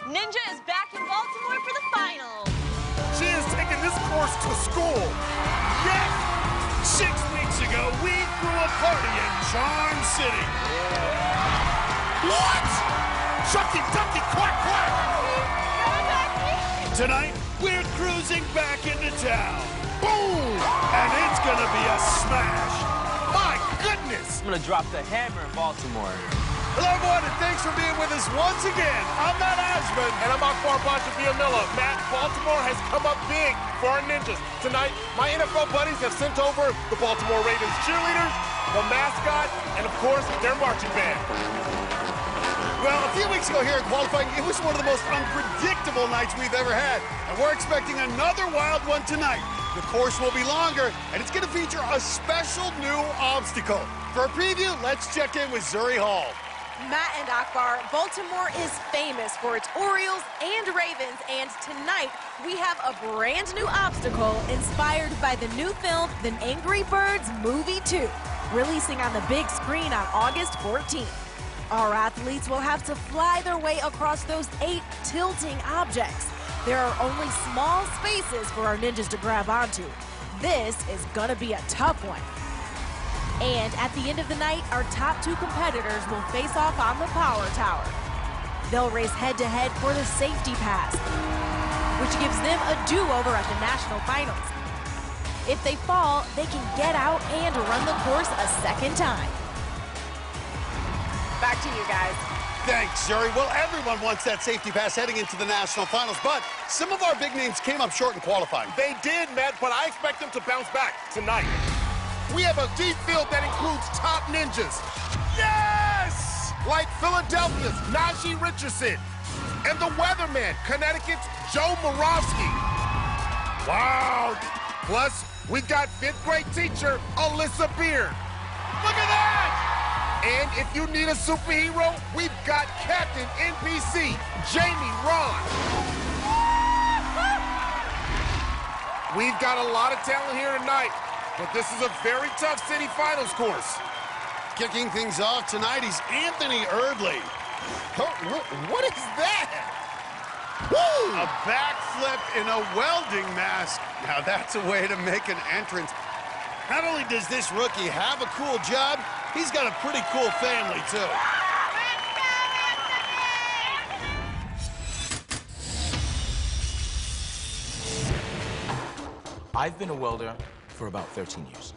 Ninja is back in Baltimore for the finals. She is taking this course to school. Yes! 6 weeks ago, we threw a party in Charm City. What? Shucky ducky quack quack! Tonight, we're cruising back into town. Boom! And it's gonna be a smash. My goodness! I'm gonna drop the hammer in Baltimore. Hello, everyone, and thanks for being with us once again. I'm Matt Ashman. And I'm Akbar Miller. Matt, Baltimore has come up big for our Ninjas. Tonight, my NFL buddies have sent over the Baltimore Ravens cheerleaders, the mascot, and of course, their marching band. Well, a few weeks ago here in qualifying, it was one of the most unpredictable nights we've ever had. And we're expecting another wild one tonight. The course will be longer, and it's going to feature a special new obstacle. For a preview, let's check in with Zuri Hall. Matt and Akbar, Baltimore is famous for its Orioles and Ravens, and tonight we have a brand new obstacle inspired by the new film, The Angry Birds Movie 2, releasing on the big screen on August 14th. Our athletes will have to fly their way across those 8 tilting objects. There are only small spaces for our ninjas to grab onto. This is gonna be a tough one. And at the end of the night, our top 2 competitors will face off on the power tower. They'll race head-to-head for the safety pass, which gives them a do-over at the national finals. If they fall, they can get out and run the course a second time. Back to you guys. Thanks, Zuri. Well, everyone wants that safety pass heading into the national finals, but some of our big names came up short in qualifying. They did, Matt, but I expect them to bounce back tonight. We have a deep field that includes top ninjas. Yes! Like Philadelphia's Najee Richardson and the weatherman, Connecticut's Joe Moravsky. Wow! Plus, we got 5th grade teacher, Alyssa Beard. Look at that! And if you need a superhero, we've got Captain NPC, Jamie Ron. We've got a lot of talent here tonight, but this is a very tough city finals course. Kicking things off tonight, he's Anthony Erdley. Oh, what is that? Woo! A backflip in a welding mask. Now that's a way to make an entrance. Not only does this rookie have a cool job, he's got a pretty cool family, too. I've been a welder for about 13 years.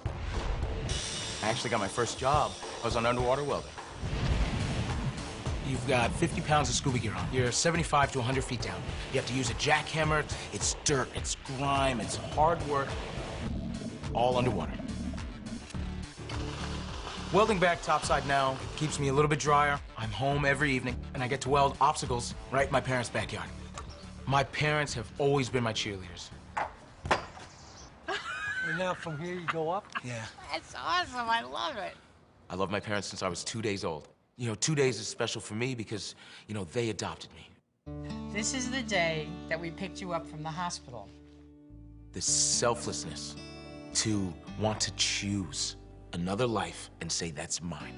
I actually got my first job. I was an underwater welder. You've got 50 pounds of scuba gear on. You're 75 to 100 feet down. You have to use a jackhammer. It's dirt, it's grime, it's hard work, all underwater. Welding back topside now keeps me a little bit drier. I'm home every evening, and I get to weld obstacles right in my parents' backyard. My parents have always been my cheerleaders. And now from here you go up? Yeah. That's awesome. I love it. I love my parents since I was 2 days old. You know, 2 days is special for me because, you know, they adopted me. This is the day that we picked you up from the hospital. The selflessness to want to choose another life and say that's mine.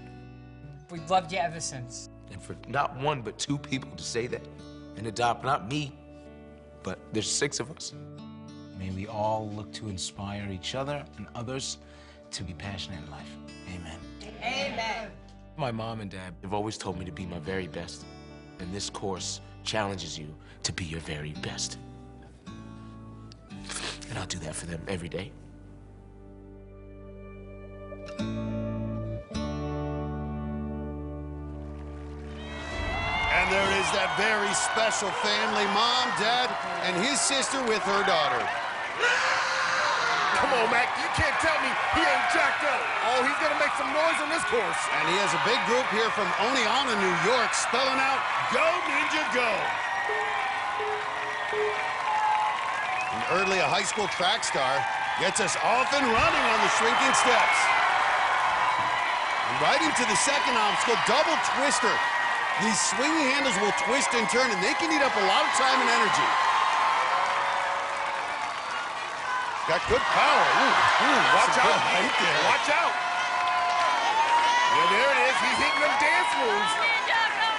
We've loved you ever since. And for not 1 but 2 people to say that and adopt not me, but there's 6 of us. May we all look to inspire each other and others to be passionate in life. Amen. Amen. My mom and dad have always told me to be my very best, and this course challenges you to be your very best. And I'll do that for them every day. And there is that very special family, mom, dad, and his sister with her daughter. Come on, Mac, you can't tell me he ain't jacked up. Oh, he's gonna make some noise on this course. And he has a big group here from Oneonta, New York, spelling out, "Go, Ninja, go!" And Erdley, a high school track star, gets us off and running on the shrinking steps. And right into the second obstacle, double twister. These swinging handles will twist and turn, and they can eat up a lot of time and energy. Got good power. Watch out. Right there. Watch out. Yeah, there it is. He's hitting them dance moves.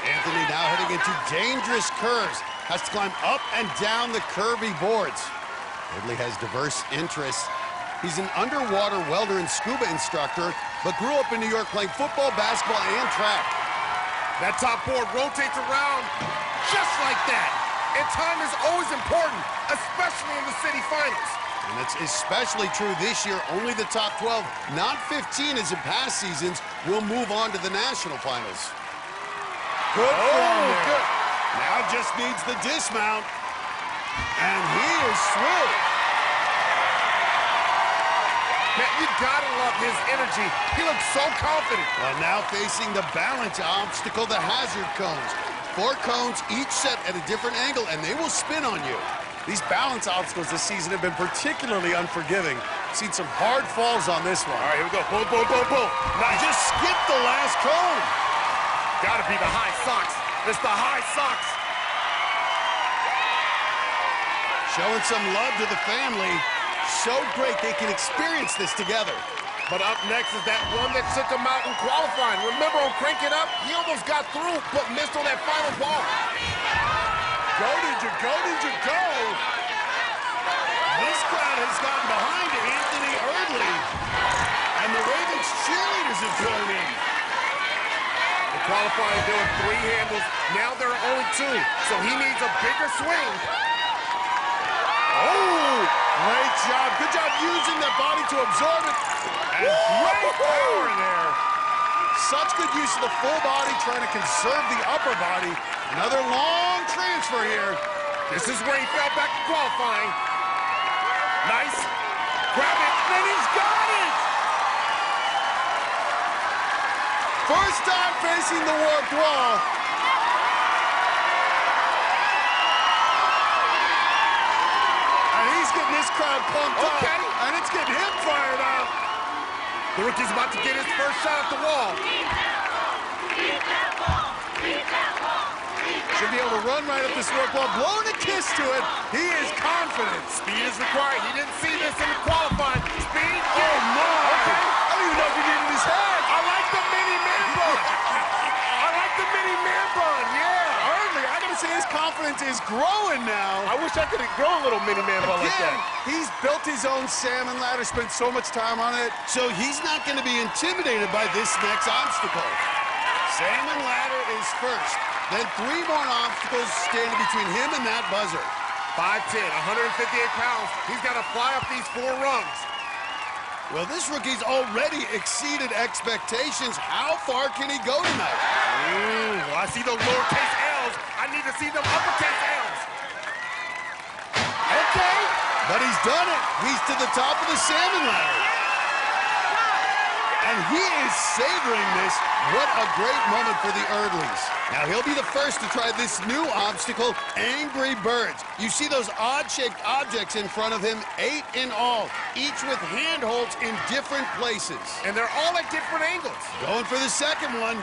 And Anthony now heading into dangerous curves. Has to climb up and down the curvy boards. Ridley has diverse interests. He's an underwater welder and scuba instructor, but grew up in New York playing football, basketball, and track. That top board rotates around just like that. And time is always important, especially in the city finals. And that's especially true this year. Only the top 12, not 15 as in past seasons, will move on to the national finals. Good form there. Good. Now just needs the dismount. And he is through. Man, you gotta love his energy. He looks so confident. Well, now facing the balance obstacle, the hazard cones. 4 cones, each set at a different angle, and they will spin on you. These balance obstacles this season have been particularly unforgiving. Seen some hard falls on this one. All right, here we go. Boom, boom, boom, boom. Now just skipped the last cone. Gotta be the high socks. It's the high socks. Showing some love to the family. So great they can experience this together. But up next is that one that took him out in qualifying. Remember on Crank It Up? He almost got through, but missed on that final ball. Go, Ninja, go, Ninja, go! This crowd has gotten behind Anthony Erdley. And the Ravens cheerleaders have thrown in. The qualifying doing 3 handles. Now there are only 2, so he needs a bigger swing. Oh, great job. Good job using that body to absorb it. And great power there. Such good use of the full body, trying to conserve the upper body. Another long transfer here. This is where he fell back in qualifying. Nice. Grab it, and he's got it! First time facing the warped wall. And he's getting this crowd pumped up. And it's getting him fired up. The rookie's about to get his first shot at the wall. Should be able to run right up this warped wall, blowing a kiss to it. He is confident. Speed is required. He didn't see this in the qualifying. Speed. Oh, my. Okay. I don't even know if he did it in his head. I like the mini man bun. I like the mini man bun, yeah. Early, I gotta say his confidence is growing now. I wish I could grow a little mini man bun like that. He's built his own salmon ladder, spent so much time on it, so he's not gonna be intimidated by this next obstacle. Salmon ladder is first. Then 3 more obstacles standing between him and that buzzer. 5'10", 158 pounds. He's got to fly up these 4 rungs. Well, this rookie's already exceeded expectations. How far can he go tonight? Well, I see those lowercase L's. I need to see them uppercase L's. Okay, but he's done it. He's to the top of the salmon ladder. And he is savoring this. What a great moment for the Erdleys. Now, he'll be the first to try this new obstacle, Angry Birds. You see those odd-shaped objects in front of him, 8 in all, each with handholds in different places. And they're all at different angles. Going for the second one.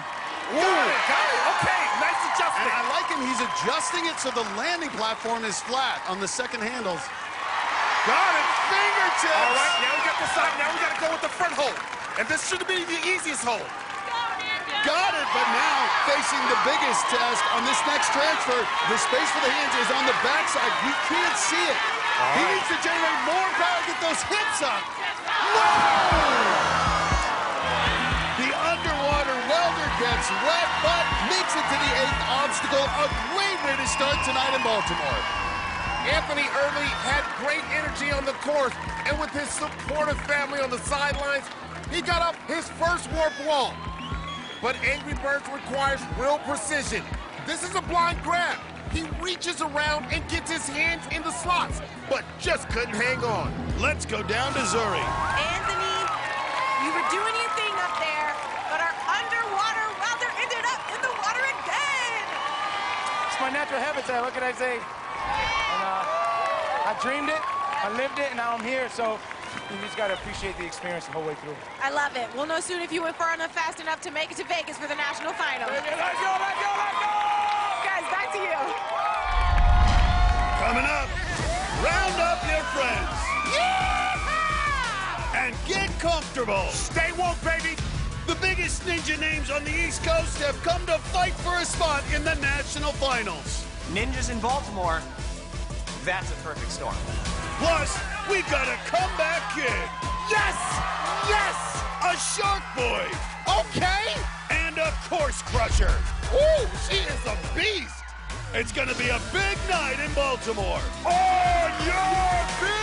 Got it. Okay, nice adjustment. And I like him. He's adjusting it so the landing platform is flat on the second handles. Got it. Fingertips. All right, now we got the side. Now we got to go with the front hold. And this should be the easiest hold. Got it, but now facing the biggest test on this next transfer, the space for the hands is on the backside. He can't see it. He needs to generate more power, get those hips up. No! The underwater welder gets wet, but makes it to the 8th obstacle. A great way to start tonight in Baltimore. Anthony Erdley had great energy on the course, and with his supportive family on the sidelines, he got up his first warp wall. But Angry Birds requires real precision. This is a blind grab. He reaches around and gets his hands in the slots, but just couldn't hang on. Let's go down to Zuri. Anthony, you were doing your thing up there, but our underwater welder ended up in the water again. It's my natural habitat, what can I say? And I dreamed it, I lived it, and now I'm here, so you just gotta appreciate the experience the whole way through. I love it. We'll know soon if you went far enough, fast enough to make it to Vegas for the national final. Let's go, let's go, let's go, let's go! Guys, back to you. Coming up, round up your friends. Yeah! And get comfortable. Stay woke, baby. The biggest biggest ninja names on the East Coast have come to fight for a spot in the national finals. Ninjas in Baltimore, that's a perfect storm. Plus, we've got a comeback kid. Yes! Yes! A shark boy. Okay! And a course crusher. Ooh, she is a beast! It's gonna be a big night in Baltimore. On your feet!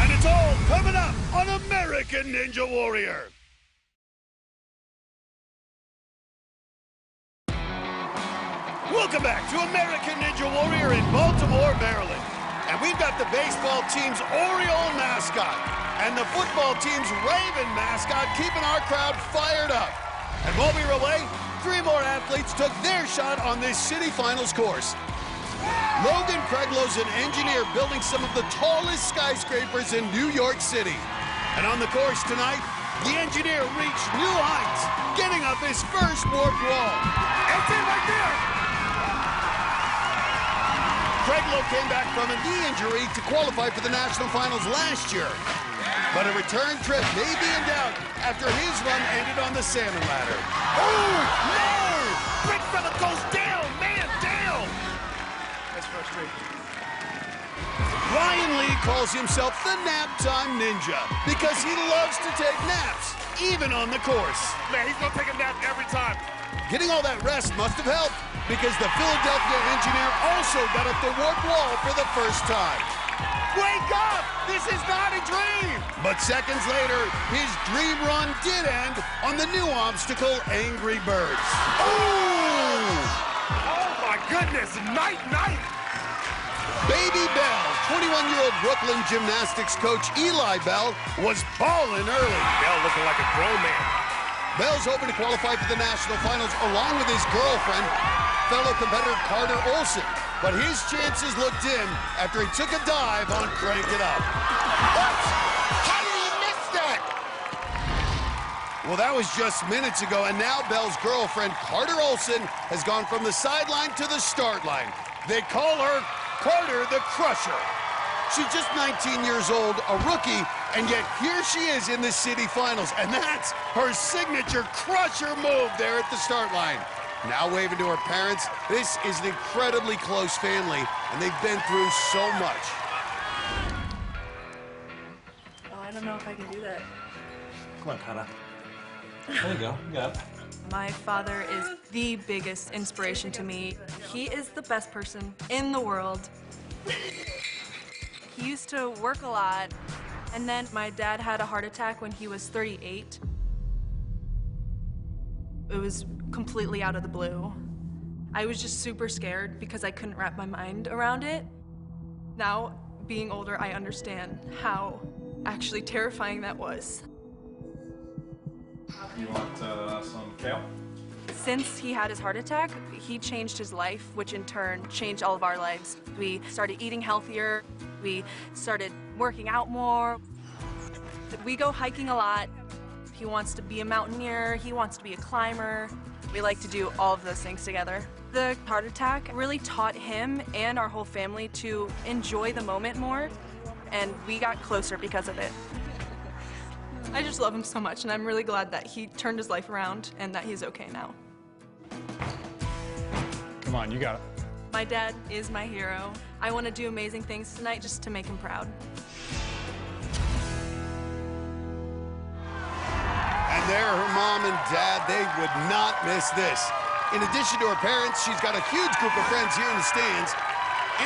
And it's all coming up on American Ninja Warrior. Welcome back to American Ninja Warrior in Baltimore, Maryland. And we've got the baseball team's Oriole mascot and the football team's Raven mascot keeping our crowd fired up. And while we were away, 3 more athletes took their shot on this city finals course. Logan Kreglow's an engineer building some of the tallest skyscrapers in New York City. And on the course tonight, the engineer reached new heights, getting up his first warped wall. That's it right there! Kreglow came back from a knee injury to qualify for the national finals last year. But a return trip may be in doubt after his run ended on the salmon ladder. Oh, no! Big fella goes down, man down! That's frustrating. Ryan Lee calls himself the nap time ninja because he loves to take naps, even on the course. Man, he's gonna take a nap every time. Getting all that rest must have helped because the Philadelphia engineer also got up the warped wall for the first time. Wake up! This is not a dream! But seconds later, his dream run did end on the new obstacle, Angry Birds. Oh! Oh my goodness, night! Baby Bell, 21-year-old Brooklyn gymnastics coach Eli Bell, was balling early. Bell looking like a grown man. Bell's hoping to qualify for the national finals along with his girlfriend, fellow competitor Carter Olson. But his chances looked dim after he took a dive on Crank It Up. What? How did he miss that? Well, that was just minutes ago, and now Bell's girlfriend, Carter Olson, has gone from the sideline to the start line. They call her Carter the Crusher. She's just 19 years old, a rookie, and yet here she is in the city finals, and that's her signature crusher move there at the start line. Now waving to her parents, this is an incredibly close family, and they've been through so much. Oh, I don't know if I can do that. Come on, Kata. There you go. Get up. My father is the biggest inspiration to me. He is the best person in the world. He used to work a lot, and then my dad had a heart attack when he was 38. It was completely out of the blue. I was just super scared because I couldn't wrap my mind around it. Now, being older, I understand how actually terrifying that was. You want some kale? Since he had his heart attack, he changed his life, which in turn changed all of our lives. We started eating healthier. We started working out more. We go hiking a lot. He wants to be a mountaineer. He wants to be a climber. We like to do all of those things together. The heart attack really taught him and our whole family to enjoy the moment more, and we got closer because of it. I just love him so much, and I'm really glad that he turned his life around and that he's okay now. Come on, you got it. My dad is my hero. I want to do amazing things tonight just to make him proud. And there, her mom and dad, they would not miss this. In addition to her parents, she's got a huge group of friends here in the stands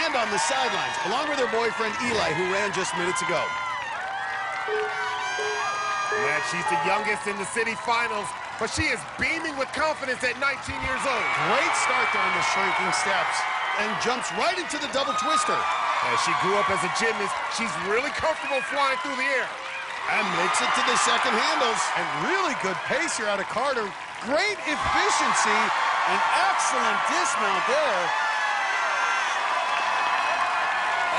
and on the sidelines, along with her boyfriend Eli, who ran just minutes ago. Yeah, she's the youngest in the city finals, but she is beaming with confidence at 19 years old. Great start there on the shrinking steps and jumps right into the double twister. As she grew up as a gymnast, she's really comfortable flying through the air. And makes it to the second handles. And really good pace here out of Carter. Great efficiency and excellent dismount there.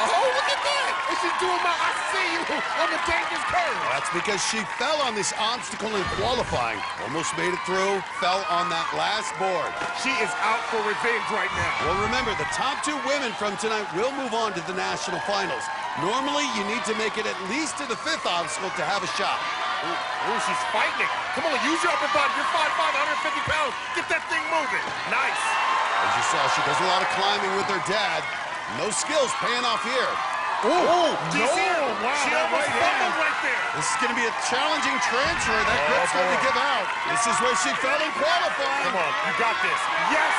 Oh, look at that! And she's doing my I see you on the dangerous curve. That's because she fell on this obstacle in qualifying. Almost made it through, fell on that last board. She is out for revenge right now. Well, remember, the top 2 women from tonight will move on to the national finals. Normally, you need to make it at least to the 5th obstacle to have a shot. Ooh, she's fighting it. Come on, use your upper body. You're 5'5", 150 pounds. Get that thing moving. Nice. As you saw, she does a lot of climbing with her dad. No skills paying off here. Ooh, no! Wow, she almost fumbled right there. This is going to be a challenging transfer. That grip's going to give out. This is where she fell in qualifying. Come on, you got this. Yes!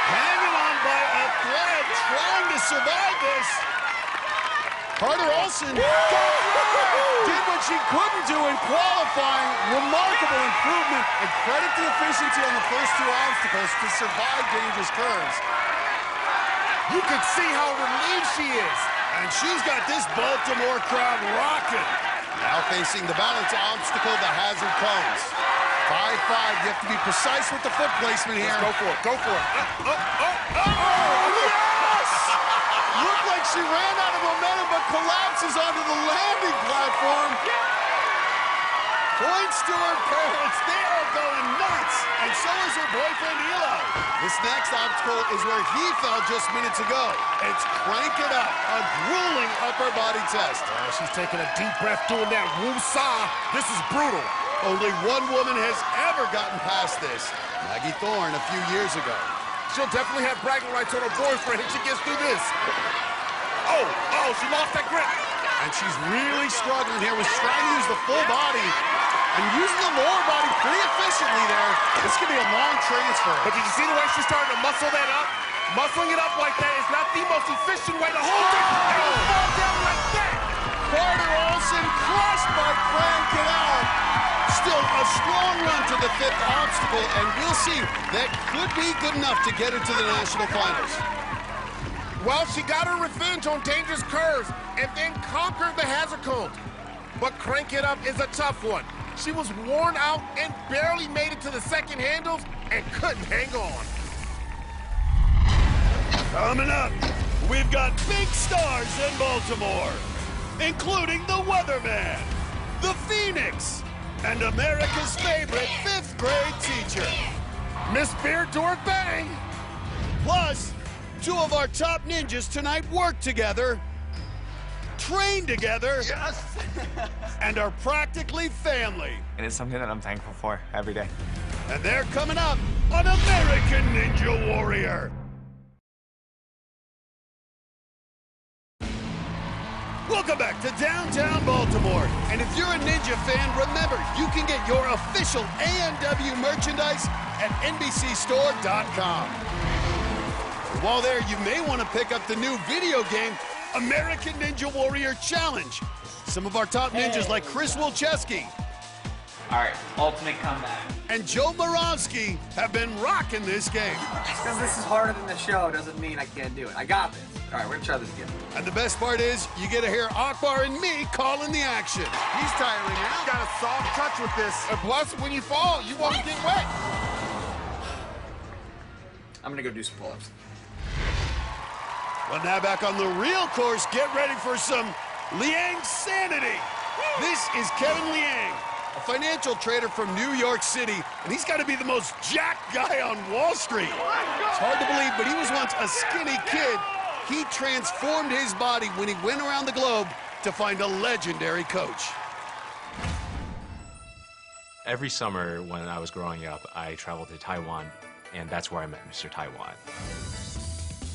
Hanging on by a thread, trying to survive this. Carter Olsen did what she couldn't do in qualifying. Remarkable improvement, and credit the efficiency on the first two obstacles to survive dangerous curves. You can see how relieved she is. And she's got this Baltimore crowd rocking. Now facing the balance obstacle, the hazard cones. 5'5", you have to be precise with the foot placement here. Let's go for it, go for it. Yes! Looked like she ran out of momentum, but collapses onto the landing platform. Points to her parents. They are going nuts. And so is her boyfriend, Eli. This next obstacle is where he fell just minutes ago. It's Crank It Up, a grueling upper body test. Oh, she's taking a deep breath doing that woo-saw. This is brutal. Only one woman has ever gotten past this. Maggie Thorne a few years ago. She'll definitely have bragging rights on her boyfriend if she gets through this. Oh, she lost that grip. And she's really struggling here with trying to use the full body and using the lower body pretty efficiently there. This could be a long transfer. But did you see the way she's starting to muscle that up? Muscling it up like that is not the most efficient way to hold it. And you fall down like that. Carter Olsen crushed by Crank It Out. Still a strong run to the fifth obstacle, and we'll see. That could be good enough to get her to the national finals. Well, she got her revenge on dangerous curves and then conquered the hazard cones. But Crank It Up is a tough one. She was worn out and barely made it to the second handles and couldn't hang on. Coming up, we've got big stars in Baltimore, including the Weatherman, the Phoenix, and America's favorite fifth grade teacher, Miss Beard Dork Bang. Plus, two of our top ninjas tonight work together, train together, yes, and are practically family. And it's something that I'm thankful for every day. And they're coming up on American Ninja Warrior. Welcome back to downtown Baltimore. And if you're a Ninja fan, remember, you can get your official A&W merchandise at NBCStore.com. While there, you may want to pick up the new video game, American Ninja Warrior Challenge. Some of our top ninjas like Chris Wilczewski. All right, ultimate comeback. And Joe Moravsky have been rocking this game. Just because this is harder than the show doesn't mean I can't do it. I got this. All right, we're gonna try this again. And the best part is, you get to hear Akbar and me calling the action. He's tiring out. Got a soft touch with this. And plus, when you fall, you won't get wet. I'm gonna go do some pull-ups. Well, now back on the real course, get ready for some Liang sanity. This is Kevin Liang, a financial trader from New York City, and he's got to be the most jacked guy on Wall Street. It's hard to believe, but he was once a skinny kid. He transformed his body when he went around the globe to find a legendary coach. Every summer when I was growing up, I traveled to Taiwan, and that's where I met Mr. Taiwan.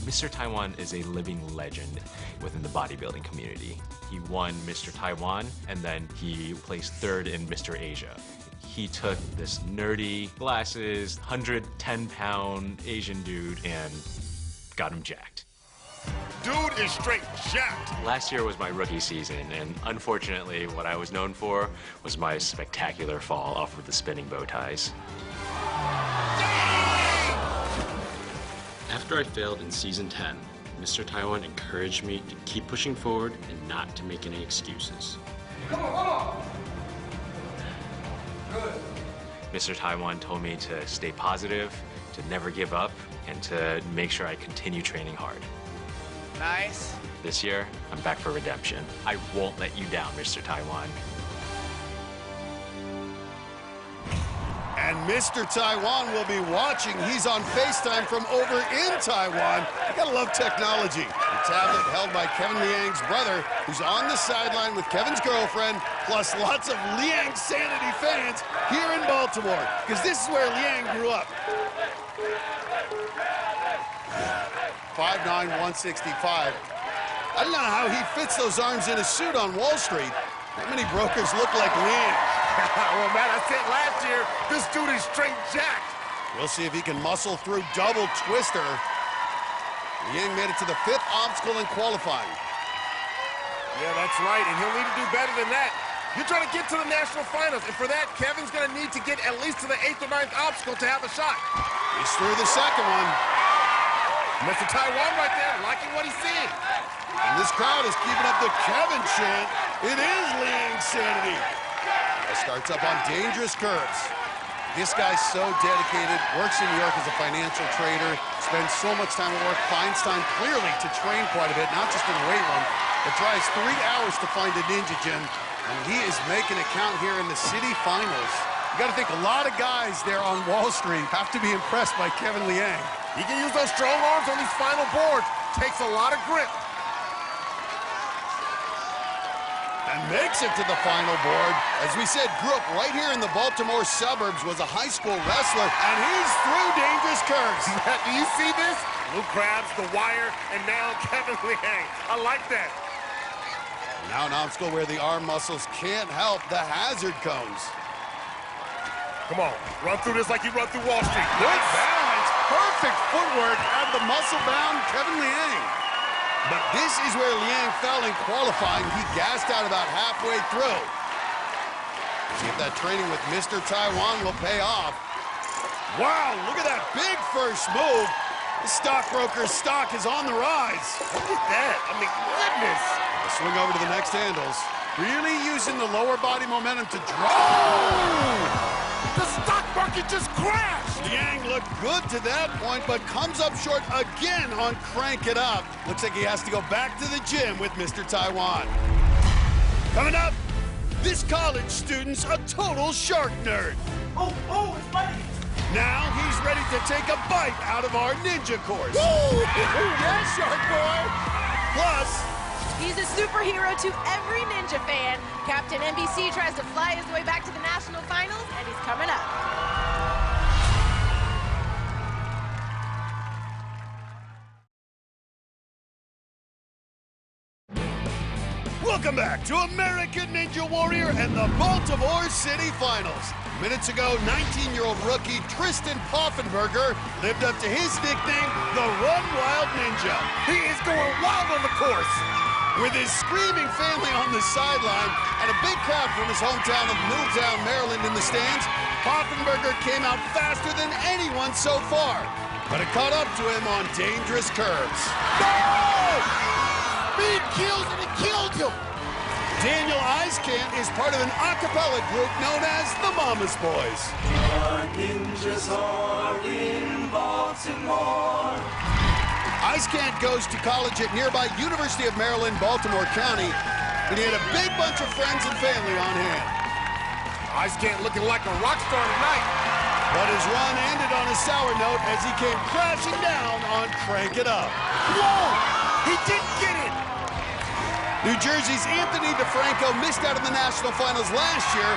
Mr. Taiwan is a living legend within the bodybuilding community. He won Mr. Taiwan, and then he placed third in Mr. Asia. He took this nerdy, glasses, 110-pound Asian dude and got him jacked. Dude is straight jacked. Last year was my rookie season, and unfortunately, what I was known for was my spectacular fall off of the spinning bow ties. After I failed in season 10, Mr. Taiwan encouraged me to keep pushing forward and not to make any excuses. Come on! Good. Mr. Taiwan told me to stay positive, to never give up, and to make sure I continue training hard. Nice. This year, I'm back for redemption. I won't let you down, Mr. Taiwan. And Mr. Taiwan will be watching. He's on FaceTime from over in Taiwan. You gotta love technology. You tablet held by Kevin Liang's brother, who's on the sideline with Kevin's girlfriend, plus lots of Liang Sanity fans here in Baltimore, because this is where Liang grew up. 5'9", 165. I don't know how he fits those arms in a suit on Wall Street. Not many brokers look like Liang. Well, man, I said last year, this dude is straight jacked. We'll see if he can muscle through double twister. Liang made it to the 5th obstacle in qualifying. Yeah, that's right, and he'll need to do better than that. You're trying to get to the national finals, and for that, Kevin's going to need to get at least to the 8th or 9th obstacle to have a shot. He's through the second one. Mr. Taiwan right there, liking what he's seeing. And this crowd is keeping up the Kevin chant. It is Liang Sanity. Starts up on dangerous curves. This guy's so dedicated, works in New York as a financial trader, spends so much time at work, finds time clearly to train quite a bit, not just in the weight room, but drives 3 hours to find a ninja gym, and he is making it count here in the city finals. You gotta think a lot of guys there on Wall Street have to be impressed by Kevin Liang. He can use those strong arms on these final boards. Takes a lot of grip. And makes it to the final board. As we said, grew up right here in the Baltimore suburbs, was a high school wrestler, and he's through dangerous curves. Do you see this? Blue Crabs, the wire, and now Kevin Liang. I like that. Now an obstacle where the arm muscles can't help the hazard cones. Come on, run through this like you run through Wall Street. Good balance, perfect footwork out of the muscle-bound Kevin Liang. But this is where Liang fell in qualifying. He gassed out about halfway through. See if that training with Mr. Taiwan will pay off. Wow, look at that big first move. The stockbroker's stock is on the rise. Look at that. I mean, goodness. The swing over to the next handles. Really using the lower body momentum to drive. The stock market just crashed! Liang looked good to that point, but comes up short again on Crank It Up. Looks like he has to go back to the gym with Mr. Taiwan. Coming up, this college student's a total shark nerd. Oh, it's funny. Now he's ready to take a bite out of our ninja course. Yeah, Shark Boy! Plus, he's a superhero to every ninja fan. Captain NBC tries to fly his way back to the national finals, and he's coming up. welcome back to American Ninja Warrior and the Baltimore City Finals. Minutes ago, 19-year-old rookie Tristan Poffenberger lived up to his nickname, the Run Wild Ninja. He is going wild on the course. With his screaming family on the sideline and a big crowd from his hometown of Middletown, Maryland in the stands, Poffenberger came out faster than anyone so far. But it caught up to him on dangerous curves. No! Speed kills and it killed him. Daniel Eiskamp is part of an a cappella group known as the Mama's Boys. Our ninjas are in Baltimore. Eiskamp goes to college at nearby University of Maryland, Baltimore County, and he had a big bunch of friends and family on hand. Eiskamp looking like a rock star tonight. But his run ended on a sour note as he came crashing down on Crank It Up. Whoa! He didn't get it! New Jersey's Anthony DeFranco missed out on the national finals last year,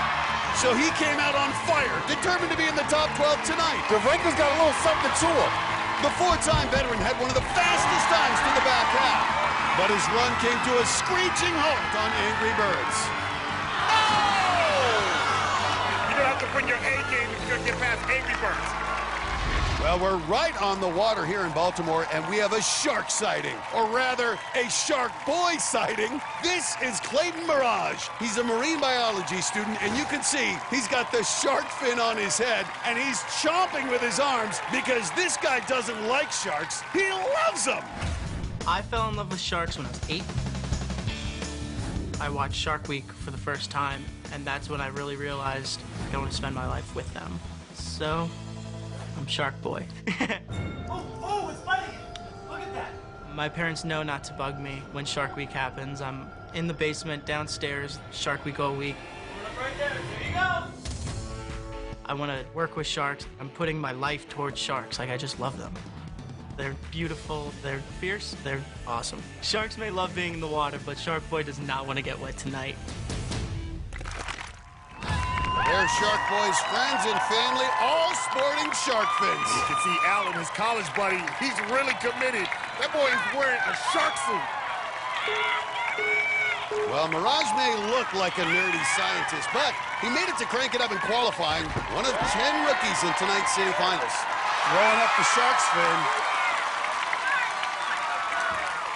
so he came out on fire, determined to be in the top 12 tonight. DeFranco's got a little something to him. The four-time veteran had one of the fastest times through the back half, but his run came to a screeching halt on Angry Birds. No! You don't have to bring your A game if you're going to get past Angry Birds. Well, we're right on the water here in Baltimore, and we have a shark sighting, or rather, a shark boy sighting. This is Clayton Mirage. He's a marine biology student, and you can see he's got the shark fin on his head, and he's chomping with his arms because this guy doesn't like sharks. He loves them. I fell in love with sharks when I was 8. I watched Shark Week for the first time, and that's when I really realized I want to spend my life with them. So I'm Shark Boy. Oh, it's funny. Look at that. My parents know not to bug me when Shark Week happens. I'm in the basement downstairs, Shark Week all week. Right there. There you go. I want to work with sharks. I'm putting my life towards sharks. Like, I just love them. They're beautiful, they're fierce, they're awesome. Sharks may love being in the water, but Shark Boy does not want to get wet tonight. There's Shark Boy's friends and family, all sporting shark fins. You can see Alan, his college buddy, he's really committed. That boy is wearing a shark suit. Well, Mirage may look like a nerdy scientist, but he made it to crank it up in qualifying, one of 10 rookies in tonight's city finals. Throwing up the shark's fin.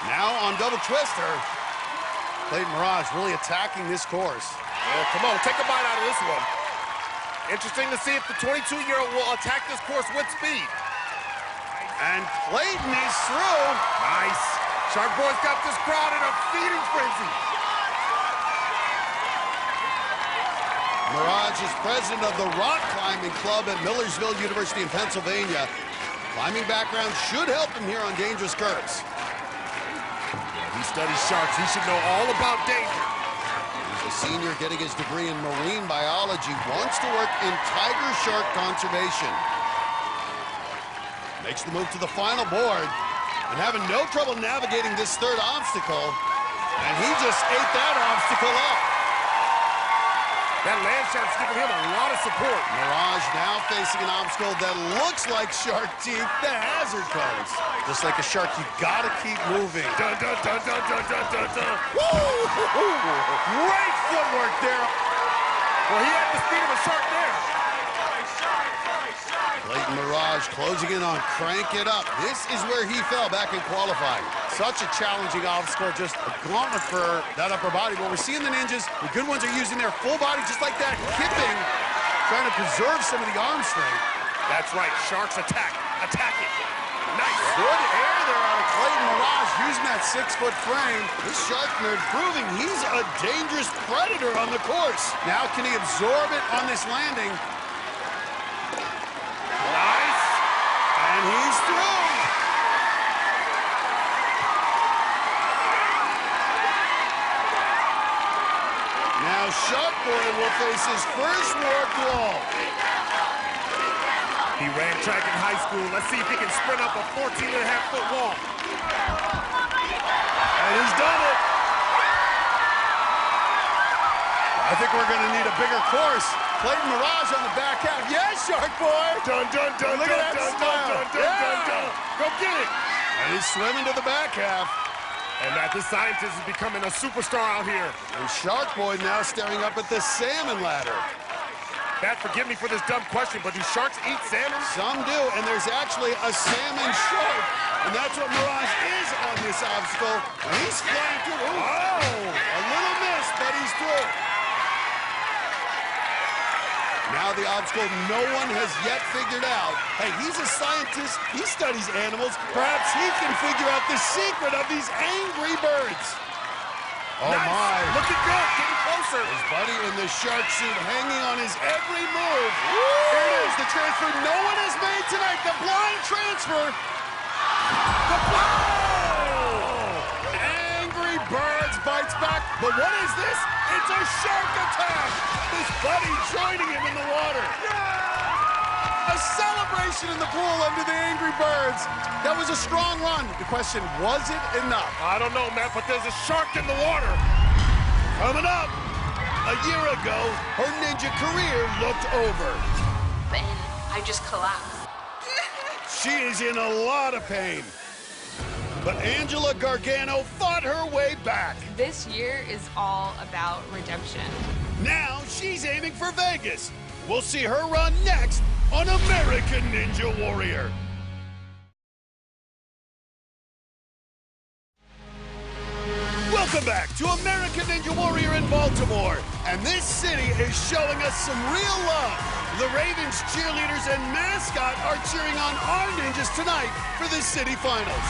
Now on double twister. Clayton Mirage really attacking this course. Well, come on, take a bite out of this one. Interesting to see if the 22-year-old will attack this course with speed. And Clayton is through. Nice. Shark Boy's got this crowd in a feeding frenzy. Mirage is president of the Rock Climbing Club at Millersville University in Pennsylvania. Climbing background should help him here on dangerous curves. He studies sharks. He should know all about danger. He's a senior getting his degree in marine biology, wants to work in tiger shark conservation. Makes the move to the final board and having no trouble navigating this third obstacle. And he just ate that obstacle up. That land shark's giving him a lot of support. Mirage now facing an obstacle that looks like shark teeth, the hazard cones. Just like a shark, you gotta keep moving. Dun, dun, dun, dun, dun, dun, dun, dun. Woo! Great footwork there. Well, he had the speed of a shark there. Clayton Mirage closing in on crank it up. This is where he fell back in qualifying. Such a challenging obstacle, just a gauntlet for that upper body. But we're seeing the ninjas, the good ones are using their full body just like that, kipping, trying to preserve some of the arm strength. That's right, sharks attack. Attack it. Nice. Good air there out of Clayton Mirage using that 6-foot frame. This shark nerd proving he's a dangerous predator on the course. Now can he absorb it on this landing? Nice. And he's through. Now Shark Boy will face his first warped wall. He ran track in high school. Let's see if he can sprint up a 14.5-foot wall. And he's done it. I think we're going to need a bigger course. Clayton Mirage on the back half. Yes, Shark Boy. Dun, dun, dun, Look dun, at that dun, smile. dun, dun, dun, dun. Go get it. And he's swimming to the back half. And that this scientist is becoming a superstar out here. And Shark Boy now staring up at the salmon ladder. Matt, forgive me for this dumb question, but do sharks eat salmon? Some do, and there's actually a salmon shark. And that's what Mirage is on this obstacle. And he's flying through. Oh, a little miss, but he's through. Now the obstacle no one has yet figured out. Hey, he's a scientist. He studies animals. Perhaps he can figure out the secret of these angry birds. Oh, nice. my. Looking good, getting closer. His buddy in the shark suit hanging on his every move. Woo! Here it is, the transfer no one has made tonight. The blind transfer. Angry Birds bites back. But what is this? It's a shark attack. His buddy joining him in the water. A celebration in the pool under the Angry Birds. That was a strong run. The question, was it enough? I don't know, Matt, but there's a shark in the water. Coming up, a year ago, her ninja career looked over. And I just collapsed. She is in a lot of pain. But Angela Gargano fought her way back. This year is all about redemption. Now she's aiming for Vegas. We'll see her run next on American Ninja Warrior. Welcome back to American Ninja Warrior in Baltimore. And this city is showing us some real love. The Ravens cheerleaders and mascot are cheering on our ninjas tonight for the city finals.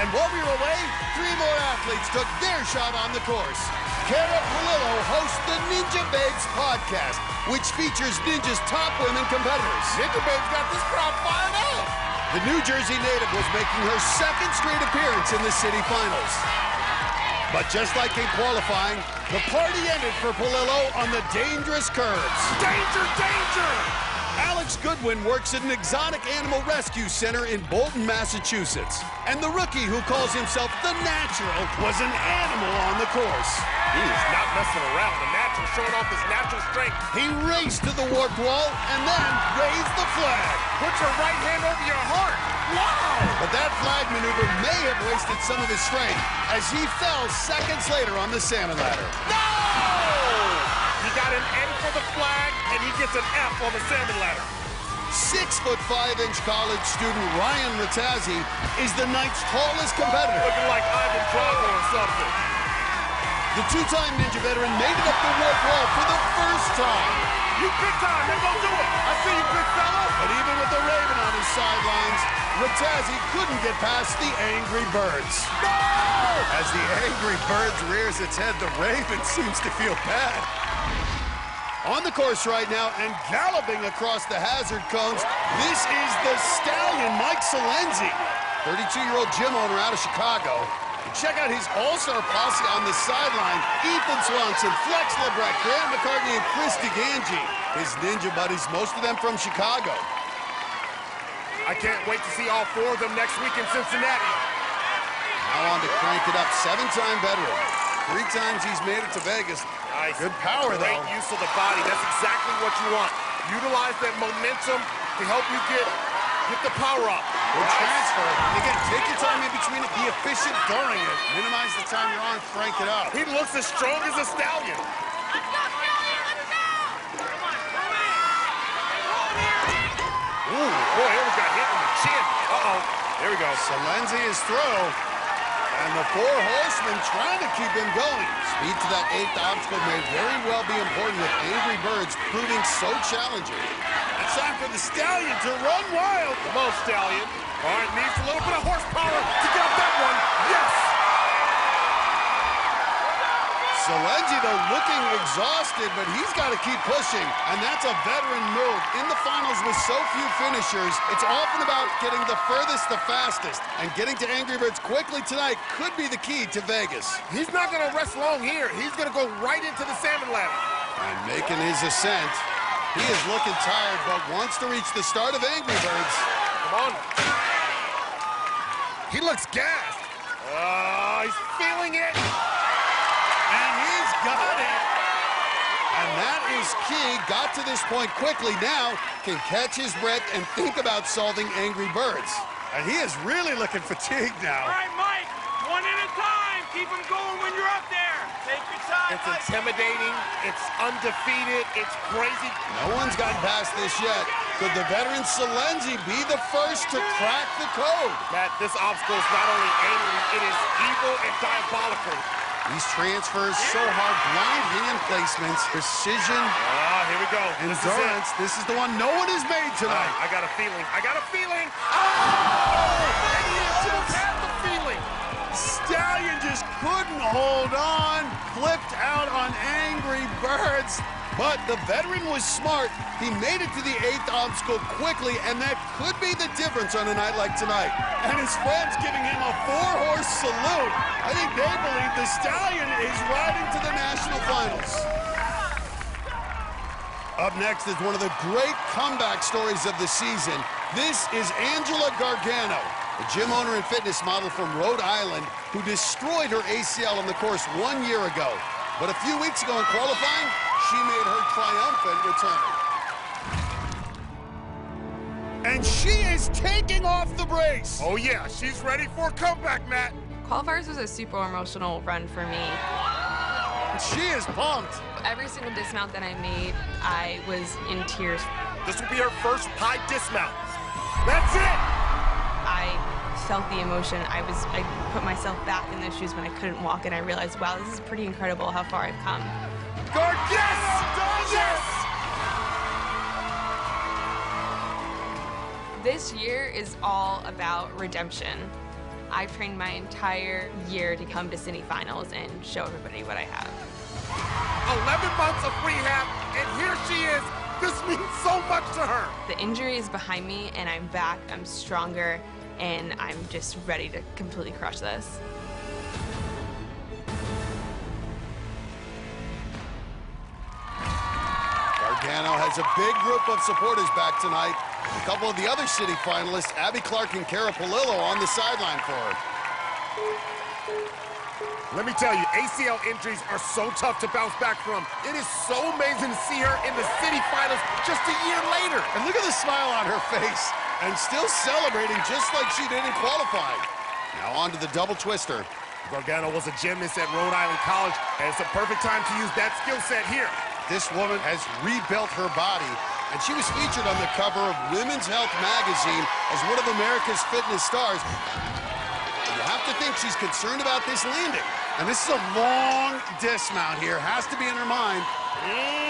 And while we were away, 3 more athletes took their shot on the course. Cara Polillo hosts the Ninja Babes podcast, which features Ninja's top women competitors. Ninja Babes got this crowd fired up. The New Jersey native was making her 2nd straight appearance in the city finals. But just like in qualifying, the party ended for Polillo on the dangerous curves. Danger, danger! Alex Goodwin works at an exotic animal rescue center in Bolton, Massachusetts. And the rookie who calls himself the Natural was an animal on the course. He is not messing around. The Natural showing off his natural strength. He raced to the warped wall and then raised the flag. Put your right hand over your heart. Wow! But that flag maneuver may have wasted some of his strength as he fell seconds later on the salmon ladder. No! He got an N for the flag, and he gets an F on the salmon ladder. 6'5" college student Ryan Rattazzi is the night's tallest competitor. Looking like Ivan Drago or something. The two-time Ninja veteran made it up the warp wall for the first time. You big time, then go do it. I see you, big fella. But even with the Raven on his sidelines, Rattazzi couldn't get past the Angry Birds. No! As the Angry Birds rears its head, the Raven seems to feel bad. On the course right now and galloping across the hazard cones, this is the stallion, Mike Salenzi, 32-year-old gym owner out of Chicago. And check out his all-star posse on the sideline. Ethan Swanson, Flex Lebrecht, Grant McCartney, and Chris DeGangi. His ninja buddies, most of them from Chicago. I can't wait to see all four of them next week in Cincinnati. Now on to crank it up, 7-time veteran. 3 times he's made it to Vegas. Nice. Good power, though. Great use of the body. That's exactly what you want. Utilize that momentum to help you get the power up. Good transfer. And again, take your time in between it. Be efficient during it. Minimize the time you're on. Crank it up. He looks as strong as a stallion. Let's go, Stallion! Let's go! Come on, come in! Ooh, boy, he almost got hit in the chin. Uh-oh. There we go. Salenzi is throw. And the 4 horsemen trying to keep him going. Speed to that 8th obstacle may very well be important with Angry Birds proving so challenging. It's time for the stallion to run wild. Come on, stallion. All right, needs a little bit of horsepower to get up that one. Yes! Salenzi, though, looking exhausted, but he's got to keep pushing. And that's a veteran move. In the finals with so few finishers, it's often about getting the furthest, the fastest. And getting to Angry Birds quickly tonight could be the key to Vegas. He's not going to rest long here. He's going to go right into the salmon ladder. And making his ascent. He is looking tired, but wants to reach the start of Angry Birds. Come on. He looks gassed. He's feeling it. And he's got it. And that is key. Got to this point quickly. Now can catch his breath and think about solving Angry Birds. And he is really looking fatigued now. All right, Mike, one at a time. Keep him going when you're up there. Take your time. It's intimidating. It's undefeated. It's crazy. No one's gotten past this yet. Could the veteran Salenzi be the first to crack the code? Matt, this obstacle is not only angry, it is evil and diabolical. These transfers so hard, blind hand placements, precision. Here we go. Endurance. This is the one no one has made tonight. I got a feeling. I got a feeling. Oh! And he just had the feeling. Stallion just couldn't hold on. Flipped out on Angry Birds. But the veteran was smart. He made it to the 8th obstacle quickly, and that could be the difference on a night like tonight. And his friends giving him a 4-horse salute. I think they believe the Stallion is riding to the national finals. Up next is one of the great comeback stories of the season. This is Angela Gargano, a gym owner and fitness model from Rhode Island who destroyed her ACL on the course 1 year ago. But a few weeks ago in qualifying, she made her triumphant return. And she is taking off the brace. Oh, yeah, she's ready for a comeback, Matt. Qualifiers was a super emotional run for me. She is pumped. Every single dismount that I made, I was in tears. This will be her first high dismount. That's it! I felt the emotion. I put myself back in those shoes when I couldn't walk, and I realized, wow, this is pretty incredible how far I've come. Yes! Yes! This year is all about redemption. I've trained my entire year to come to semifinals and show everybody what I have. 11 months of rehab, and here she is. This means so much to her. The injury is behind me, and I'm back, I'm stronger, and I'm just ready to completely crush this. Gargano has a big group of supporters back tonight. A couple of the other city finalists, Abby Clark and Cara Polillo, on the sideline for her. Let me tell you, ACL injuries are so tough to bounce back from. It is so amazing to see her in the city finals just a year later. And look at the smile on her face, and still celebrating just like she did in qualifying. Now on to the double twister. Gargano was a gymnast at Rhode Island College, and it's a perfect time to use that skill set here. This woman has rebuilt her body, and she was featured on the cover of Women's Health magazine as one of America's fitness stars. You have to think she's concerned about this landing. And this is a long dismount here. Has to be in her mind.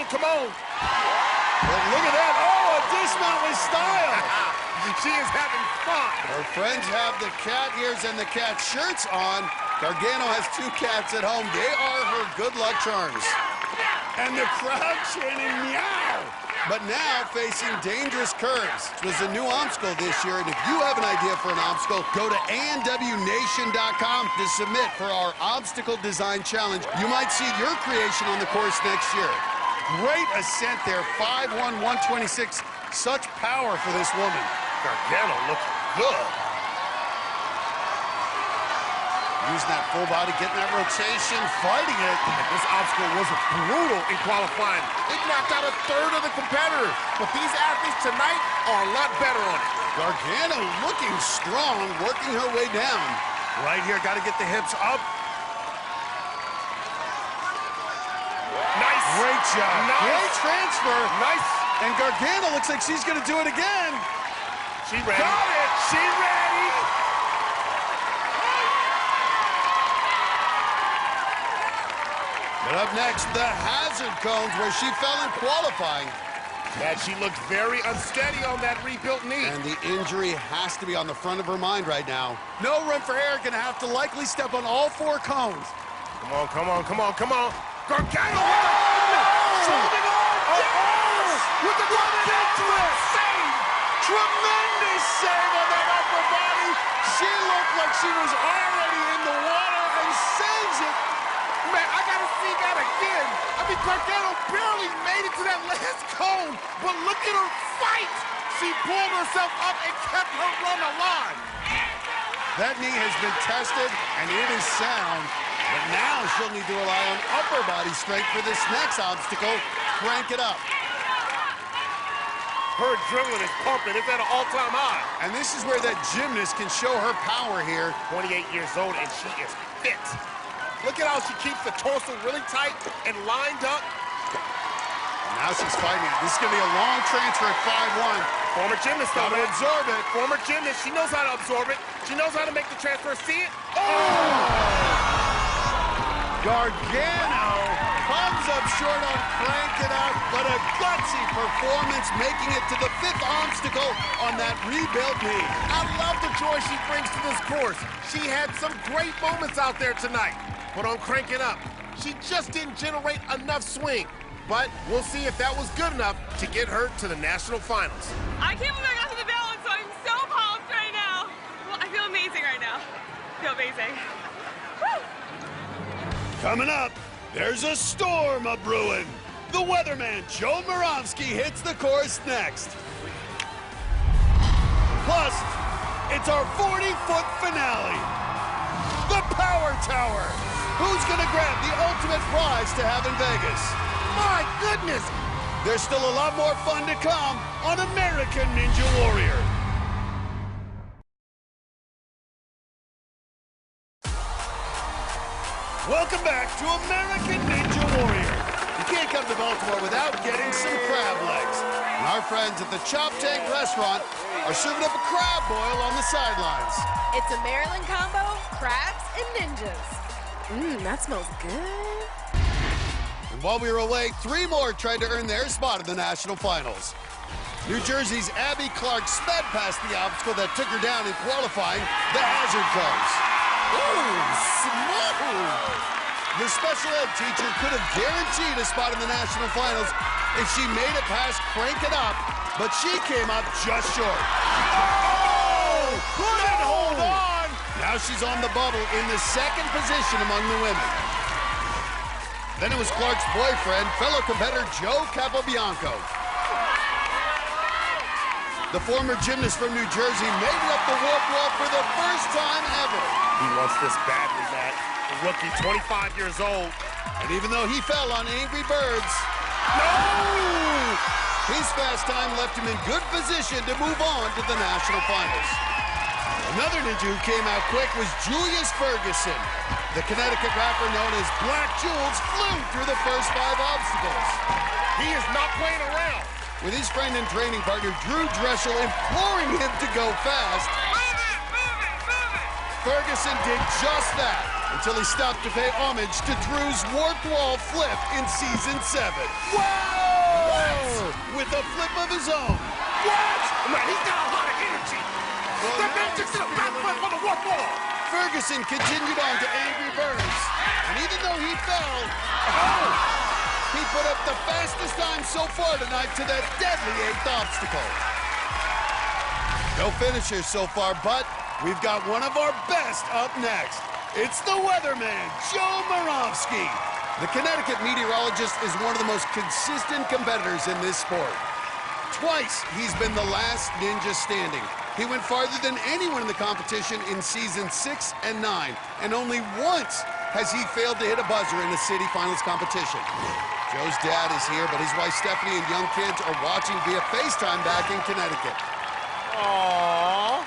Come on. But look at that. Oh, a dismount with style. She is having fun. Her friends have the cat ears and the cat shirts on. Gargano has 2 cats at home. They are her good luck charms. And the crowd chanting meow. But now facing dangerous curves. It was a new obstacle this year, and if you have an idea for an obstacle, go to anwnation.com to submit for our obstacle design challenge. You might see your creation on the course next year. Great ascent there, 5'1", 126. Such power for this woman. Gargano looks good. Using that full body, getting that rotation, fighting it. And this obstacle was brutal in qualifying. It knocked out a third of the competitors. But these athletes tonight are a lot better on it. Gargano looking strong, working her way down. Right here, got to get the hips up. Nice. Great job. Nice. Great transfer. Nice. And Gargano looks like she's going to do it again. She ready. Got it. She ready. But up next, the hazard cones where she fell in qualifying. That she looked very unsteady on that rebuilt knee. And the injury has to be on the front of her mind right now. No room for error, gonna have to likely step on all 4 cones. Come on, come on, come on, come on. Gargano! Holding on! Yes! With the twist! Save! Tremendous save on that upper body. She looked like she was already in the water and saves it. Man, I gotta see that again. I mean, Gargano barely made it to that last cone, but look at her fight. She pulled herself up and kept her run alive. That knee has been tested, and it is sound. But now she'll need to rely on upper body strength for this next obstacle. Crank it up. Her adrenaline is pumping. It's at an all-time high. And this is where that gymnast can show her power here. 28 years old, and she is fit. Look at how she keeps the torso really tight and lined up. Now she's fighting it. This is going to be a long transfer at 5'1". Former gymnast, though. Gotta absorb it. Former gymnast. She knows how to absorb it. She knows how to make the transfer. See it? Oh! Gargano comes up short on Crank It Up, but a gutsy performance, making it to the 5th obstacle on that rebuilt knee. I love the joy she brings to this course. She had some great moments out there tonight, but on Crank It Up, she just didn't generate enough swing. But we'll see if that was good enough to get her to the national finals. I can't believe I got to the balance, so I'm so pumped right now. Well, I feel amazing right now. I feel amazing. Woo! Coming up, there's a storm a-brewing. The weatherman, Joe Moravsky, hits the course next. Plus, it's our 40-foot finale. The Power Tower. Who's gonna grab the ultimate prize to have in Vegas? My goodness! There's still a lot more fun to come on American Ninja Warrior. Welcome back to American Ninja Warrior. You can't come to Baltimore without getting some crab legs. And our friends at the Chop Tank restaurant are serving up a crab boil on the sidelines. It's a Maryland combo, crabs and ninjas. That smells good. And while we were away, 3 more tried to earn their spot in the national finals. New Jersey's Abby Clark sped past the obstacle that took her down in qualifying, the hazard cones. Ooh, smooth! The special ed teacher could have guaranteed a spot in the national finals if she made it past Crank It Up, but she came up just short. Oh! Couldn't hold on! Now she's on the bubble in the 2nd position among the women. Then it was Clark's boyfriend, fellow competitor Joe Capobianco. The former gymnast from New Jersey made it up the warp wall for the first time ever. He wants this badly, Matt. The rookie, 25 years old. And even though he fell on Angry Birds, No! his fast time left him in good position to move on to the national finals. Another ninja who came out quick was Julius Ferguson. The Connecticut rapper known as Black Jules flew through the first 5 obstacles. He is not playing around. With his friend and training partner Drew Dressel imploring him to go fast, Ferguson did just that until he stopped to pay homage to Drew's warped wall flip in season 7. Whoa! With a flip of his own. What? Man, he's got a lot of energy. The man just did a backflip on the warp wall. Ferguson continued on to Angry Birds, and even though he fell, he put up the fastest time so far tonight to that deadly 8th obstacle. No finishers so far, but we've got one of our best up next. It's the weatherman, Joe Moravsky. The Connecticut meteorologist is one of the most consistent competitors in this sport. Twice, he's been the last ninja standing. He went farther than anyone in the competition in season 6 and 9, and only once has he failed to hit a buzzer in a city finals competition. Joe's dad is here, but his wife Stephanie and young kids are watching via FaceTime back in Connecticut. Aww.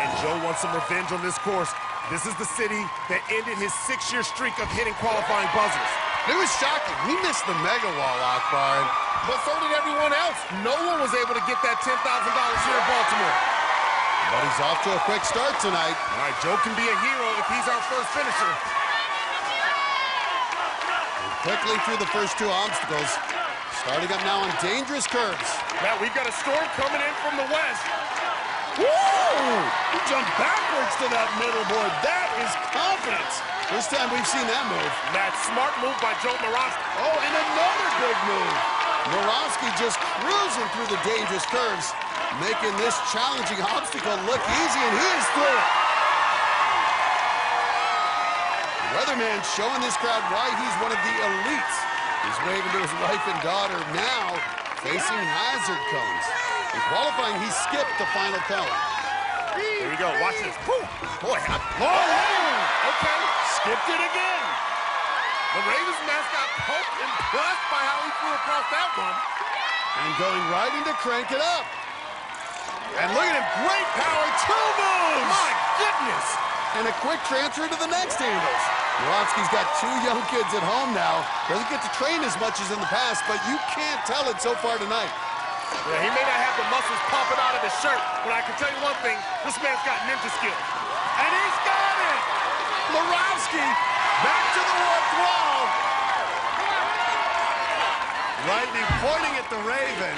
And Joe wants some revenge on this course. This is the city that ended his 6-year streak of hitting qualifying buzzers. It was shocking. He missed the mega wall, Akbar. But so did everyone else. No one was able to get that $10,000 here in Baltimore. But he's off to a quick start tonight. All right, Joe can be a hero if he's our first finisher. Quickly through the first 2 obstacles. Starting up now on dangerous curves. Matt, we've got a storm coming in from the west. Woo! He jumped backwards to that middle board. That is confidence. First time we've seen that move. That smart move by Joe Moravsky. Oh, and another big move. Moravsky just cruising through the dangerous curves, making this challenging obstacle look easy, and he is through it. The weatherman showing this crowd why he's one of the elites. He's waving to his wife and daughter, now facing hazard cones. In qualifying, he skipped the final cone. Here we go. Watch this. Whew. Boy, okay. Skipped it again. The Ravens mascot Pope impressed by how he flew across that one. And going right into crank it up. And look at him, great power, 2 moves! My goodness! And a quick transfer to the next handles. Moravsky's got 2 young kids at home now. Doesn't get to train as much as in the past, but you can't tell it so far tonight. Yeah, he may not have the muscles popping out of his shirt, but I can tell you one thing, this man's got ninja skills. And he's got it! Moravsky back to the warped wall. Lightning pointing at the Raven.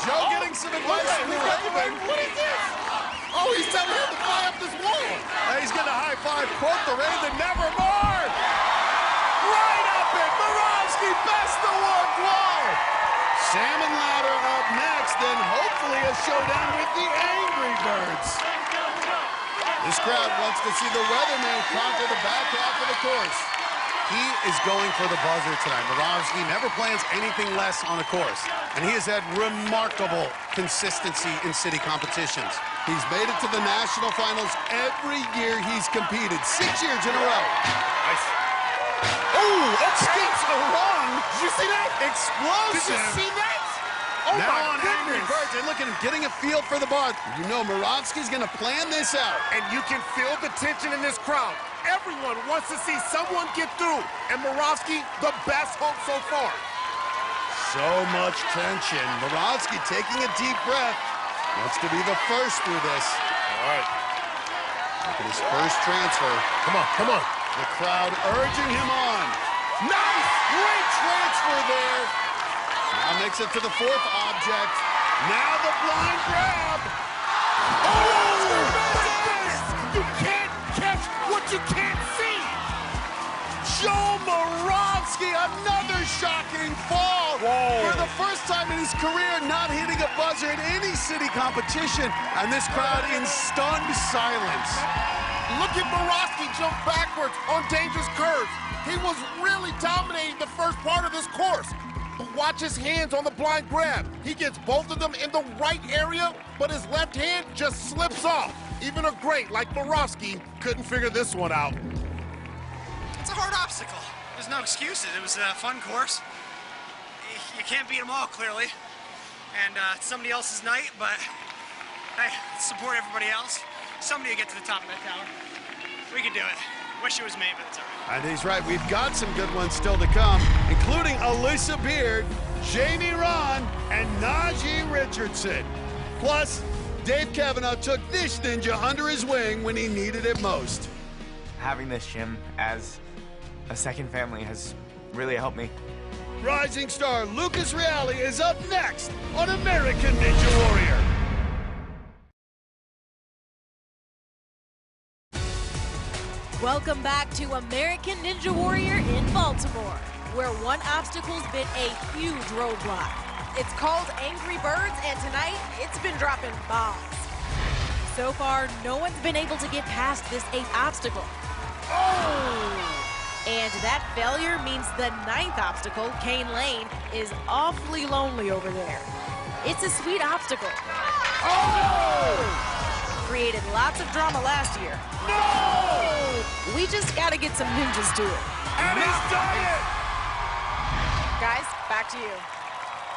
Joe getting some advice from the Raven. What is this? Oh, he's telling him to fly up this wall. He's getting a high five. Quote the Raven, nevermore. Right up it. Moravsky best the warped wall. Salmon ladder up next, then hopefully a showdown with the Angry Birds. This crowd wants to see the weatherman conquer the back half of the course. He is going for the buzzer tonight. Moravsky never plans anything less on a course, and he has had remarkable consistency in city competitions. He's made it to the national finals every year he's competed, 6 years in a row. Nice. Oh, Skips a run. Did you see that? Explosive. Did you see that? Oh, now my on Angry goodness. Birds, and look at him getting a feel for the bar. You know Moravsky's going to plan this out. And you can feel the tension in this crowd. Everyone wants to see someone get through. And Moravsky, the best hope so far. So much tension. Moravsky taking a deep breath. Wants to be the first through this. All right. Look at his first transfer. Come on, come on. The crowd urging him on. Nice! Great transfer there. Now makes it to the 4th object. Now the blind grab. Oh! You can't catch what you can't see. Joe Moravsky, another shocking fall. Whoa. For the first time in his career, not hitting a buzzer in any city competition. And this crowd in stunned silence. Look at Borowski jump backwards on dangerous curves. He was really dominating the first part of this course. But watch his hands on the blind grab. He gets both of them in the right area, but his left hand just slips off. Even a great like Borowski couldn't figure this one out. It's a hard obstacle. There's no excuses. It was a fun course. You can't beat them all, clearly. And it's somebody else's night, but hey, support everybody else. Somebody will get to the top of that tower. We can do it. Wish it was me, but it's all right. And he's right. We've got some good ones still to come, including Alyssa Beard, Jamie Ron, and Najee Richardson. Plus, Dave Kavanaugh took this ninja under his wing when he needed it most. Having this gym as a second family has really helped me. Rising star Lucas Reale is up next on American Ninja Warrior. Welcome back to American Ninja Warrior in Baltimore, where one obstacle's been a huge roadblock. It's called Angry Birds, and tonight it's been dropping bombs. So far, no one's been able to get past this 8th obstacle. Oh! And that failure means the 9th obstacle, Cane Lane, is awfully lonely over there. It's a sweet obstacle. Oh! Created lots of drama last year. No! We just gotta get some ninjas to it. And he's done it! Guys, back to you.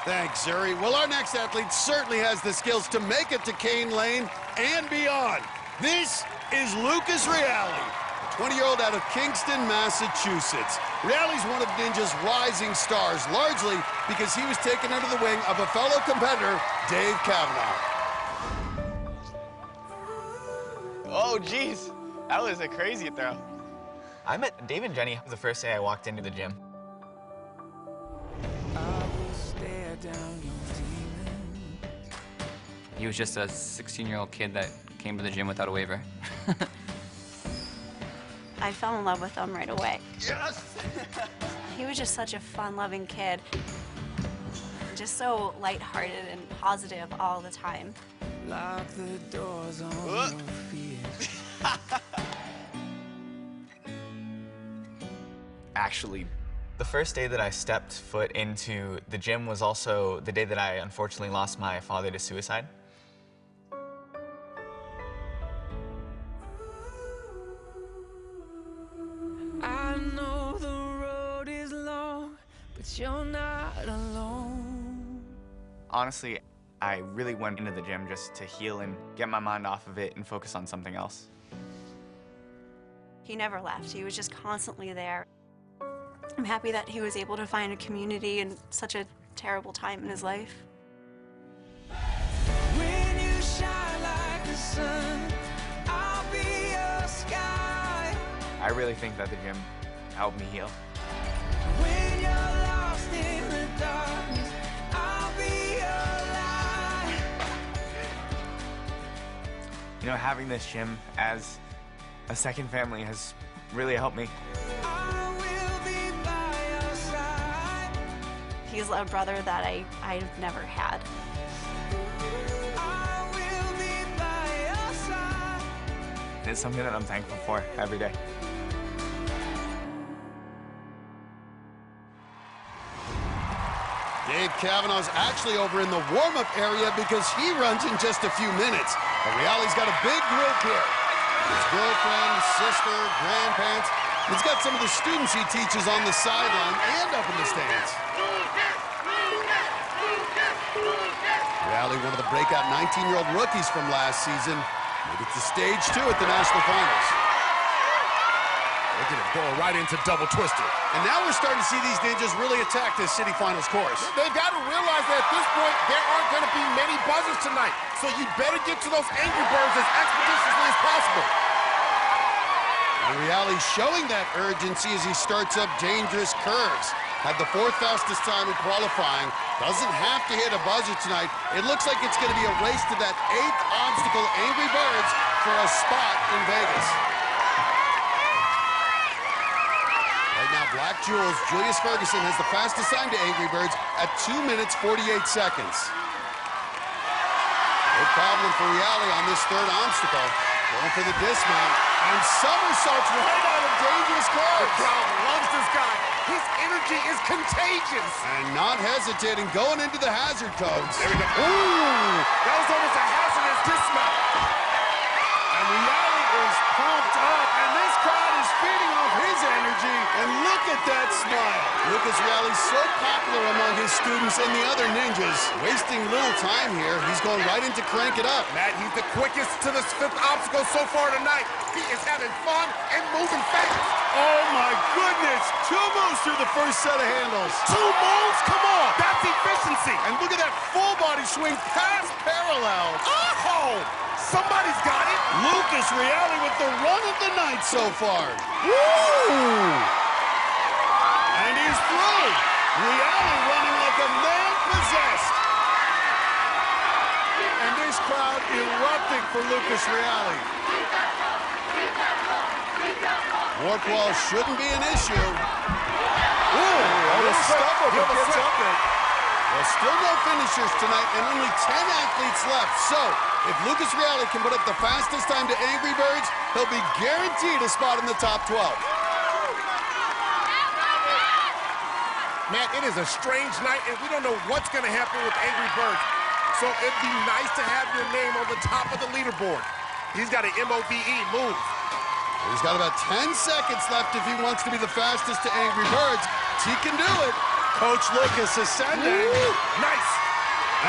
Thanks, Zuri. Well, our next athlete certainly has the skills to make it to Cane Lane and beyond. This is Lucas Reale, a 20-year-old out of Kingston, Massachusetts. Reale's one of Ninja's rising stars, largely because he was taken under the wing of a fellow competitor, Dave Kavanaugh. Oh, geez. That was a crazy throw. I met Dave and Jenny the first day I walked into the gym. He was just a 16-year-old kid that came to the gym without a waiver. I fell in love with him right away. Yes! He was just such a fun-loving kid. Just so lighthearted and positive all the time. Lock the doors on your feet. Actually, the first day that I stepped foot into the gym was also the day that I unfortunately lost my father to suicide. I know the road is long, but you're not alone. Honestly, I really went into the gym just to heal and get my mind off of it and focus on something else. He never left. He was just constantly there. I'm happy that he was able to find a community in such a terrible time in his life. When you shine like the sun, I'll be your sky. I really think that the gym helped me heal. When you're lost in the darkness, I'll be your light. You know, having this gym as a second family has really helped me. I will be by your side. He's a brother that I've never had. I will be by your side. It's something that I'm thankful for every day. Dave Kavanaugh's actually over in the warm-up area because he runs in just a few minutes. But Reale's got a big group here. His girlfriend, sister, grandparents. He's got some of the students he teaches on the sideline and up in the stands. Reale, one of the breakout 19-year-old rookies from last season, made it to stage 2 at the National Finals. Look at him going right into double twister. And now we're starting to see these ninjas really attack this city finals course. They've got to realize that at this point, there aren't going to be many buzzers tonight. So you better get to those Angry Birds as expeditiously as possible. And Reale showing that urgency as he starts up dangerous curves. Had the 4th fastest time in qualifying. Doesn't have to hit a buzzer tonight. It looks like it's going to be a race to that 8th obstacle, Angry Birds, for a spot in Vegas. Right now, Black Jewels, Julius Ferguson has the fastest time to Angry Birds at 2 minutes, 48 seconds. No problem for Reale on this 3rd obstacle. Going for the dismount. And somersaults right out of dangerous The clothes. crowd loves this guy. His energy is contagious. And not hesitating, going into the hazard codes. There we go. Ooh, that was almost a hazardous dismount. And Reale is pumped up, and this crowd is feeding off his energy. And look at that smile. Lucas Reale's so popular among his students and the other ninjas. Wasting little time here. He's going right into crank it up. Matt, he's the quickest to this 5th obstacle so far tonight. He is having fun and moving fast. Oh my goodness. 2 moves through the first set of handles. 2 moves? Come on. That's efficiency. And look at that full body swing past parallel. Oh, somebody's got it. Lucas Reale with the run of the night so far. Woo! And he's through. Reale running like a man possessed. And this crowd erupting for Lucas Reale. Warp wall shouldn't be an issue. Ooh, the stumble gets up it. Well, still no finishers tonight and only 10 athletes left. So, if Lucas Reale can put up the fastest time to Angry Birds, he'll be guaranteed a spot in the top 12. Man, it is a strange night, and we don't know what's going to happen with Angry Birds. So it'd be nice to have your name on the top of the leaderboard. He's got an MOVE, move. He's got about 10 seconds left if he wants to be the fastest to Angry Birds. He can do it. Coach Lucas ascending. Woo! Nice.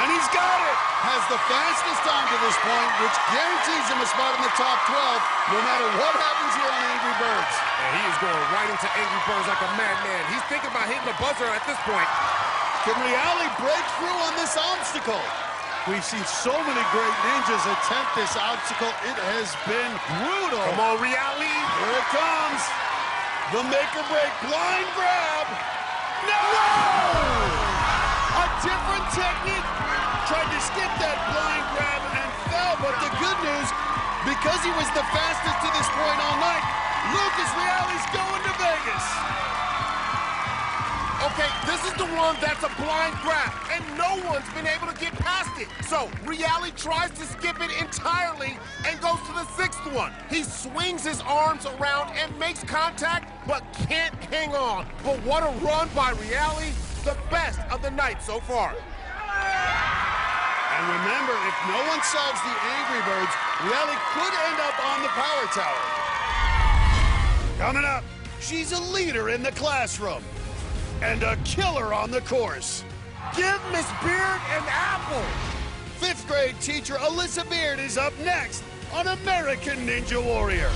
And he's got it. Has the fastest time to this point, which guarantees him a spot in the top 12, no matter what happens here on Angry Birds. And he is going right into Angry Birds like a madman. He's thinking about hitting the buzzer at this point. Can Reale break through on this obstacle? We've seen so many great ninjas attempt this obstacle. It has been brutal. Come on, Reale. Here it comes. The make-or-break blind grab. No! A different technique. Tried to skip that blind grab and fell, but the good news, because he was the fastest to this point all night, Lucas Reale's going to Vegas. Okay, this is the one that's a blind grab, and no one's been able to get past it. So, Reale tries to skip it entirely and goes to the 6th one. He swings his arms around and makes contact, but can't hang on. But what a run by Reale, the best of the night so far. And remember, if no one solves the Angry Birds, Reale could end up on the power tower. Coming up, she's a leader in the classroom and a killer on the course. Give Miss Beard an apple. 5th grade teacher Alyssa Beard is up next on American Ninja Warrior.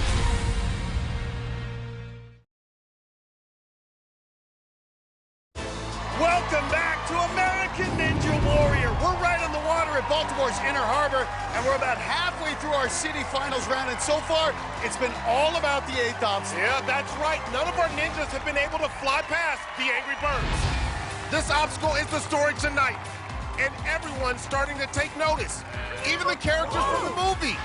Welcome back to American Ninja Warrior. We're right on the water at Baltimore's Inner Harbor, and we're about halfway through our city finals round, and so far, it's been all about the 8th obstacle. Yeah, that's right. None of our ninjas have been able to fly past the Angry Birds. This obstacle is the story tonight, and everyone's starting to take notice, even the characters from the movie.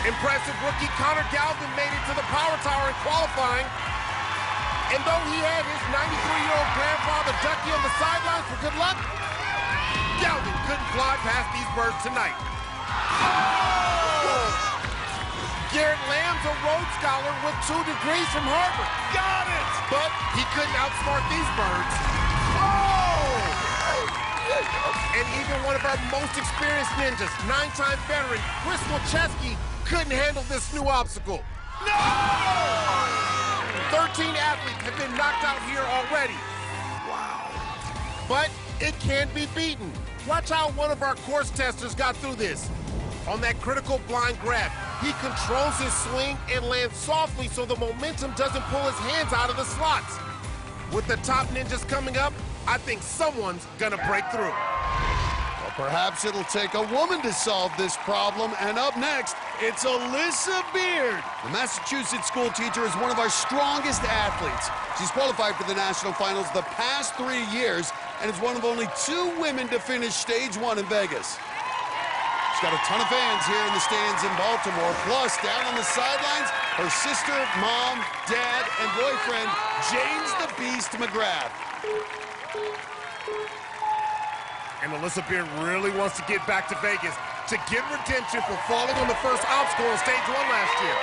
Impressive rookie Connor Galvin made it to the power tower in qualifying, and though he had his 93-year-old grandfather Ducky on the sidelines for good luck, Galvin couldn't fly past these birds tonight. Oh! Garrett Lamb's a Rhodes Scholar with 2 degrees from Harvard. Got it! But he couldn't outsmart these birds. Oh! And even one of our most experienced ninjas, 9-time veteran Chris Wilczewski, couldn't handle this new obstacle. No! 13 athletes have been knocked out here already. Wow. But it can't be beaten. Watch how one of our course testers got through this. On that critical blind grab, he controls his swing and lands softly so the momentum doesn't pull his hands out of the slots. With the top ninjas coming up, I think someone's gonna break through. Well, perhaps it'll take a woman to solve this problem, and up next, it's Alyssa Beard. The Massachusetts school teacher is one of our strongest athletes. She's qualified for the national finals the past 3 years, and is one of only 2 women to finish stage 1 in Vegas. She's got a ton of fans here in the stands in Baltimore, plus down on the sidelines, her sister, mom, dad, and boyfriend, James the Beast McGrath. And Alyssa Beard really wants to get back to Vegas. to get redemption for falling on the first obstacle on stage 1 last year.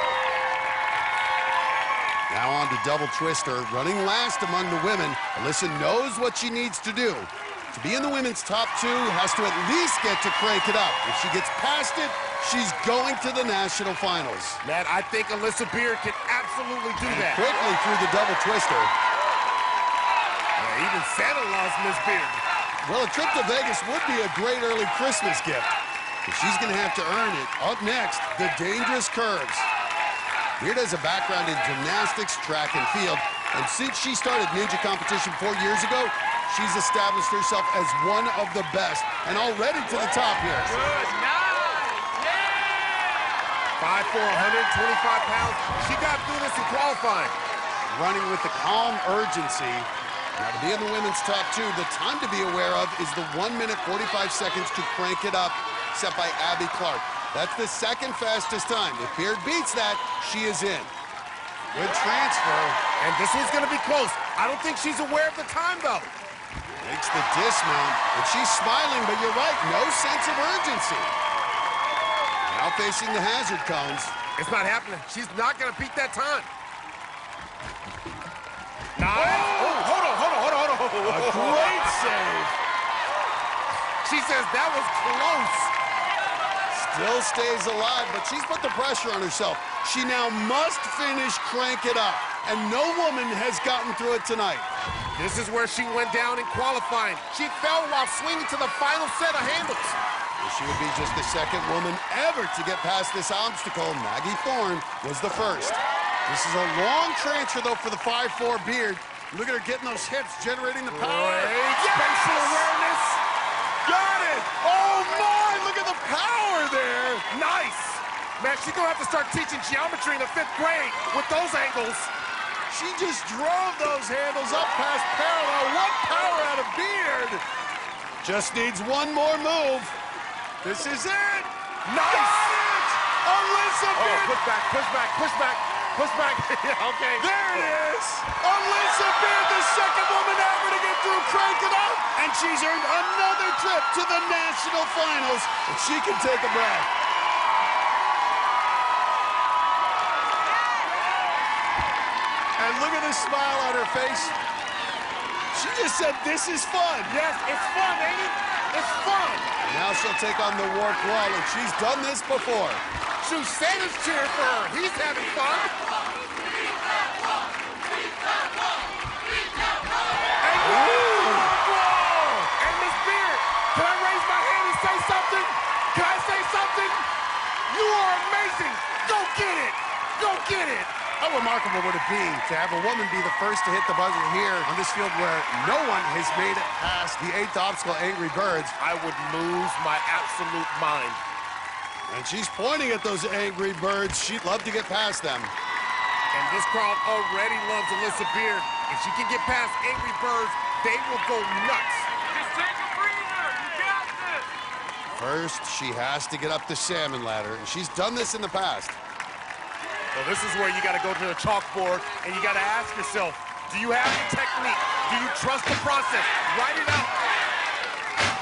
Now on to double twister. Running last among the women, Alyssa knows what she needs to do. To be in the women's top 2, has to at least get to crank it up. If she gets past it, she's going to the national finals. Matt, I think Alyssa Beard can absolutely do that. Quickly through the double twister. Yeah, even Santa loves Miss Beard. Well, a trip to Vegas would be a great early Christmas gift. But she's going to have to earn it. Up next, the dangerous curves. Beard has a background in gymnastics, track, and field. And since she started ninja competition 4 years ago, she's established herself as one of the best. And already to the top here. Good, nice, yeah! 5'4", 125 pounds. She got through this in qualifying. Running with the calm urgency. Now to be in the women's top 2, the time to be aware of is the 1 minute 45 seconds to crank it up, set by Abby Clark. That's the second fastest time. If Beard beats that, she is in. Good transfer. And this one's going to be close. I don't think she's aware of the time, though. Makes the dismount, and she's smiling, but you're right, no sense of urgency. Now facing the hazard cones. It's not happening. She's not going to beat that time. Nice. Oh, hold on. A great save. She says that was close. Still stays alive, but she's put the pressure on herself. She now must finish crank it up, and no woman has gotten through it tonight. This is where she went down in qualifying. She fell while swinging to the final set of handles. She would be just the second woman ever to get past this obstacle. Maggie Thorne was the first. This is a long transfer, though, for the 5'4" Beard. Look at her getting those hips, generating the power. Spatial awareness. Got it! Oh, my! Look at the power there! Nice! Man, she's going to have to start teaching geometry in the 5th grade with those angles. She just drove those handles up past parallel. What power out of Beard! Just needs one more move. This is it! Nice! Got it! Alyssa Beard! Push back. Okay. There it is! Alyssa Beard, the second woman ever to get through Crank It Up! And she's earned another trip to the national finals, and she can take a breath. And look at the smile on her face. She just said, this is fun. Yes, it's fun, ain't it? It's fun. Now she'll take on the warped wall, and she's done this before. Shoot, Santa's cheering for her. He's having fun. And Miss Beard, can I raise my hand and say something? Can I say something? You are amazing. Go get it. Go get it. How remarkable would it be to have a woman be the first to hit the buzzer here on this field where no one has made it past the 8th obstacle, Angry Birds? I would lose my absolute mind. And she's pointing at those Angry Birds. She'd love to get past them. And this crowd already loves Alyssa Beard. If she can get past Angry Birds, they will go nuts. Just take a breather. You got this. First, she has to get up the salmon ladder, and she's done this in the past. So this is where you got to go to the chalkboard, and you got to ask yourself, do you have the technique? Do you trust the process? Write it out.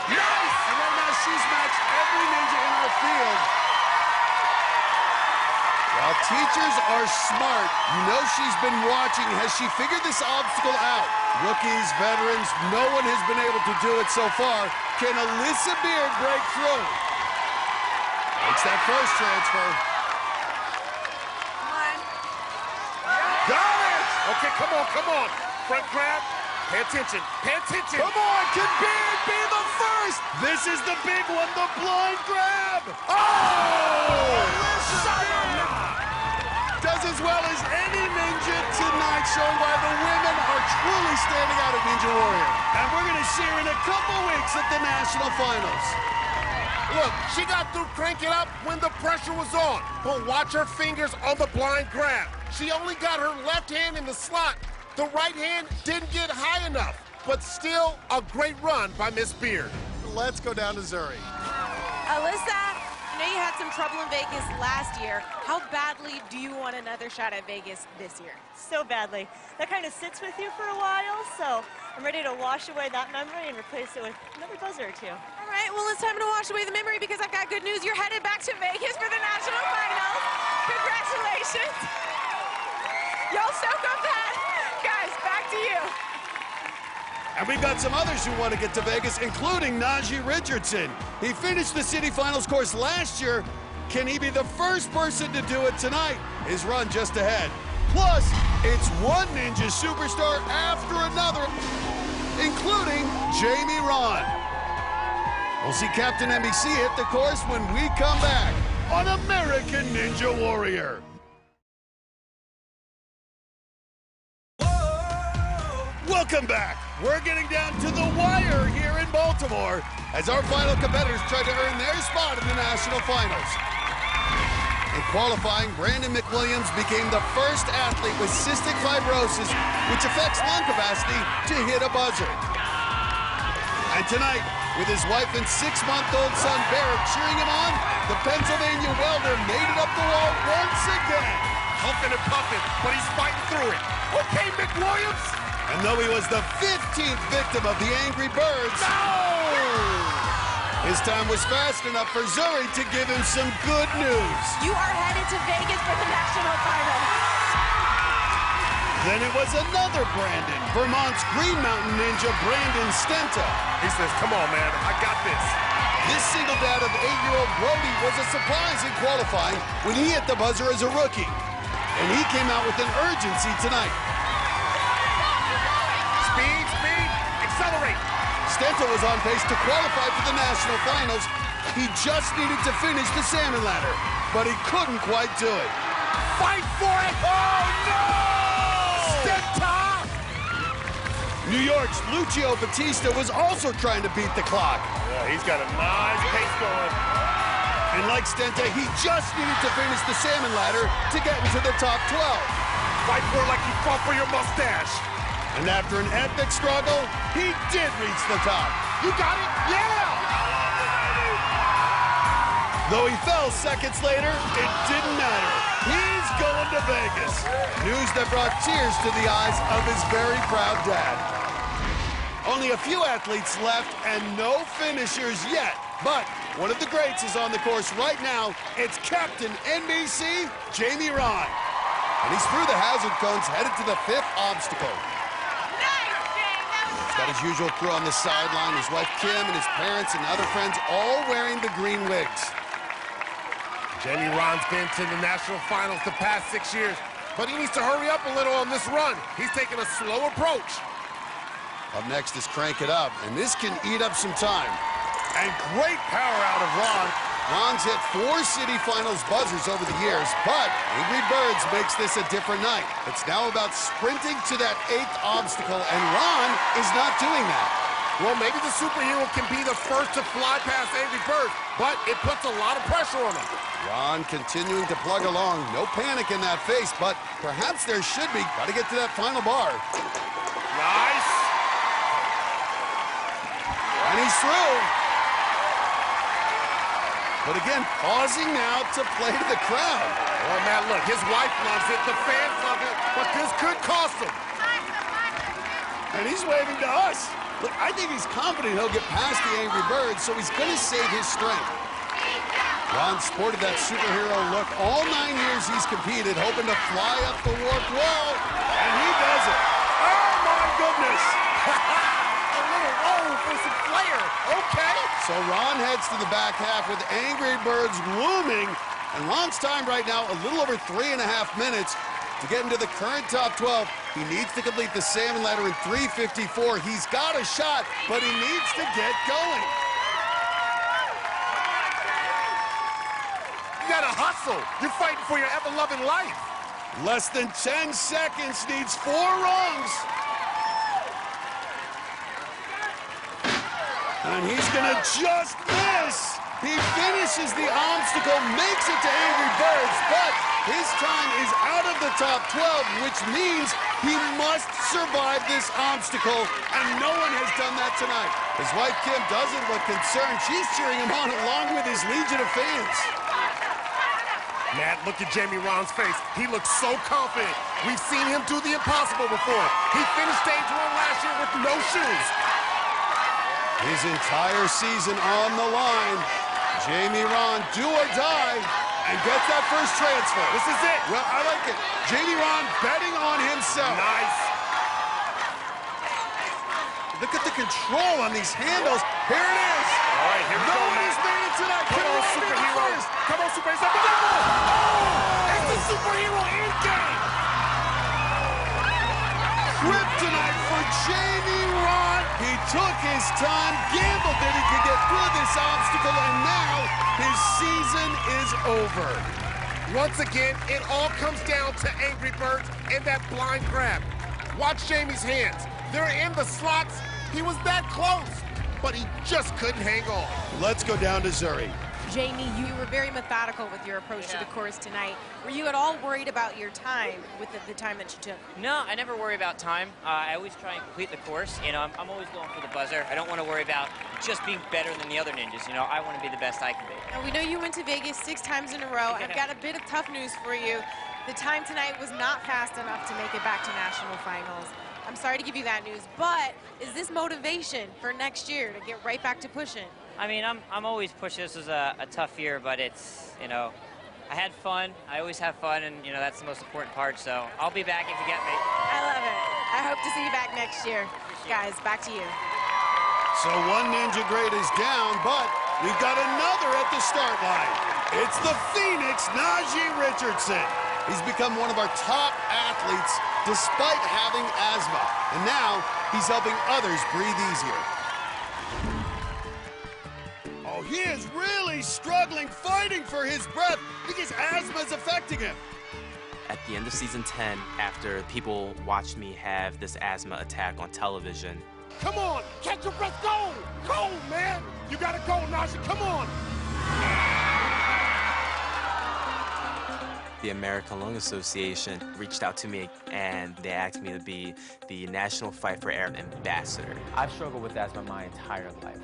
Nice! And right now, she's matched every ninja in our field. While teachers are smart, you know she's been watching. Has she figured this obstacle out? Rookies, veterans, no one has been able to do it so far. Can Alyssa Beard break through? Makes that first transfer. Got it! Okay, come on. Front grab. Pay attention. Come on, can Beard be the first? This is the big one, the blind grab. Oh! Does as well as any ninja tonight, showing why the women are truly standing out at Ninja Warrior. And we're going to see her in a couple weeks at the national finals. Look, she got through Crank It Up when the pressure was on. But watch her fingers on the blind grab. She only got her left hand in the slot. The right hand didn't get high enough. But still, a great run by Miss Beard. Let's go down to Zuri. Alyssa, I know you had some trouble in Vegas last year. How badly do you want another shot at Vegas this year? So badly. That kind of sits with you for a while, so I'm ready to wash away that memory and replace it with another buzzer or two. All right, well, it's time to wash away the memory because I've got good news. You're headed back to Vegas for the national finals. Congratulations. Y'all soak up that. Guys, back to you. And we've got some others who want to get to Vegas, including Najee Richardson. He finished the city finals course last year. Can he be the first person to do it tonight? His run just ahead. Plus, it's one Ninja superstar after another, including Jamie Ron. We'll see Captain NBC hit the course when we come back on American Ninja Warrior. Welcome back. We're getting down to the wire here in Baltimore as our final competitors try to earn their spot in the national finals. In qualifying, Brandon McWilliams became the first athlete with cystic fibrosis, which affects lung capacity, to hit a buzzer. And tonight, with his wife and 6-month-old son Barrett cheering him on, the Pennsylvania welder made it up the wall once again. Huffing and puffing, but he's fighting through it. Okay, McWilliams. And though he was the 15th victim of the Angry Birds, his time was fast enough for Zuri to give him some good news. You are headed to Vegas for the national final. Then it was another Brandon, Vermont's Green Mountain Ninja, Brandon Stenta. He says, come on, man, I got this. This single dad of 8-year-old Brody was a surprise in qualifying when he hit the buzzer as a rookie. And he came out with an urgency tonight. Speed, accelerate. Stenta was on pace to qualify for the national finals. He just needed to finish the salmon ladder, but he couldn't quite do it. Fight for it! Oh, no! Stenta! New York's Lucio Batista was also trying to beat the clock. Yeah, he's got a nice pace going. And like Stenta, he just needed to finish the salmon ladder to get into the top 12. Fight for it like you fought for your mustache. And after an epic struggle, he did reach the top. You got it? Yeah! Though he fell seconds later, it didn't matter. He's going to Vegas. News that brought tears to the eyes of his very proud dad. Only a few athletes left and no finishers yet. But one of the greats is on the course right now. It's Captain NBC, Jamie Ron. And he's through the hazard cones, headed to the 5th obstacle. He's got his usual crew on the sideline, his wife Kim and his parents and other friends all wearing the green wigs. Jamie Ron's been to the national finals the past 6 years, but he needs to hurry up a little on this run. He's taking a slow approach. Up next is Crank It Up, and this can eat up some time. And great power out of Ron. Ron's hit 4 city finals buzzers over the years, but Angry Birds makes this a different night. It's now about sprinting to that 8th obstacle, and Ron is not doing that. Well, maybe the superhero can be the first to fly past Angry Birds, but it puts a lot of pressure on him. Ron continuing to plug along. No panic in that face, but perhaps there should be. Got to get to that final bar. Nice. And he's through. But again, pausing now to play to the crowd. Oh, man, look, his wife loves it, the fans love it, but this could cost him. And he's waving to us. Look, I think he's confident he'll get past the Angry Birds, so he's going to save his strength. Ron sported that superhero look all 9 years he's competed, hoping to fly up the warped wall, and he does it. Oh, my goodness. A little roll for some flair. Okay. So Ron heads to the back half with Angry Birds looming, and Ron's time right now, a little over 3.5 minutes. To get into the current top 12, he needs to complete the salmon ladder in 3:54. He's got a shot, but he needs to get going. You gotta hustle. You're fighting for your ever-loving life. Less than 10 seconds, needs 4 rungs. And he's gonna just miss. He finishes the obstacle, makes it to Angry Birds, but his time is out of the top 12, which means he must survive this obstacle, and no one has done that tonight. His wife, Kim, doesn't look concerned. She's cheering him on along with his legion of fans. Matt, look at Jamie Ron's face. He looks so confident. We've seen him do the impossible before. He finished stage 1 last year with no shoes. His entire season on the line. Jamie Ron, do or die, and gets that first transfer. This is it. Well, I like it. Jamie Ron betting on himself. Nice. Look at the control on these handles. Here it is. All right, here we go, No one Matt. is made it tonight. Come on, superhero. Come on, superhero. Oh! It's the superhero endgame. Kryptonite for Jamie Ron. He took his time, gambled that he could get through this obstacle, and now his season is over. Once again, it all comes down to Angry Birds and that blind grab. Watch Jamie's hands. They're in the slots. He was that close, but he just couldn't hang on. Let's go down to Zuri. Jamie, you were very methodical with your approach to the course tonight. Were you at all worried about your time with the time that you took? No, I never worry about time. I always try and complete the course. You know, I'm always going for the buzzer. I don't want to worry about just being better than the other ninjas. You know, I want to be the best I can be. And we know you went to Vegas 6 times in a row. I've got a bit of tough news for you. The time tonight was not fast enough to make it back to national finals. I'm sorry to give you that news, but is this motivation for next year to get right back to pushing? I mean, I'm always pushing. This was a tough year, but it's, you know, I had fun. I always have fun, and, you know, that's the most important part. So I'll be back if you get me. I love it. I hope to see you back next year. Guys, back to you. So one Ninja Great is down, but we've got another at the start line. It's the Phoenix, Najee Richardson. He's become one of our top athletes despite having asthma. And now he's helping others breathe easier. Oh, he is really struggling, fighting for his breath because asthma is affecting him. At the end of season 10, after people watched me have this asthma attack on television, Come on, catch your breath, go! Go, man! You gotta go, Najee, come on! the American Lung Association reached out to me and they asked me to be the National Fight for Air Ambassador. I've struggled with asthma my entire life.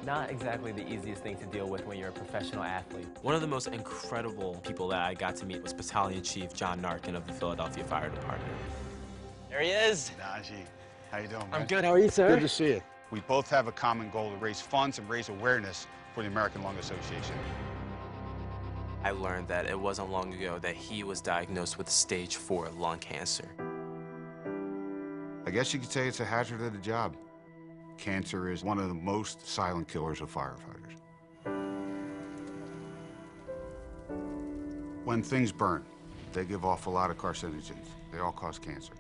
Not exactly the easiest thing to deal with when you're a professional athlete. One of the most incredible people that I got to meet was Battalion Chief John Narkin of the Philadelphia Fire Department. There he is. Najee, how you doing, man? I'm good. How are you, sir? Good to see you. We both have a common goal to raise funds and raise awareness for the American Lung Association. I learned that it wasn't long ago that he was diagnosed with stage 4 lung cancer. I guess you could say it's a hazard of the job. Cancer is one of the most silent killers of firefighters. When things burn, they give off a lot of carcinogens. They all cause cancer.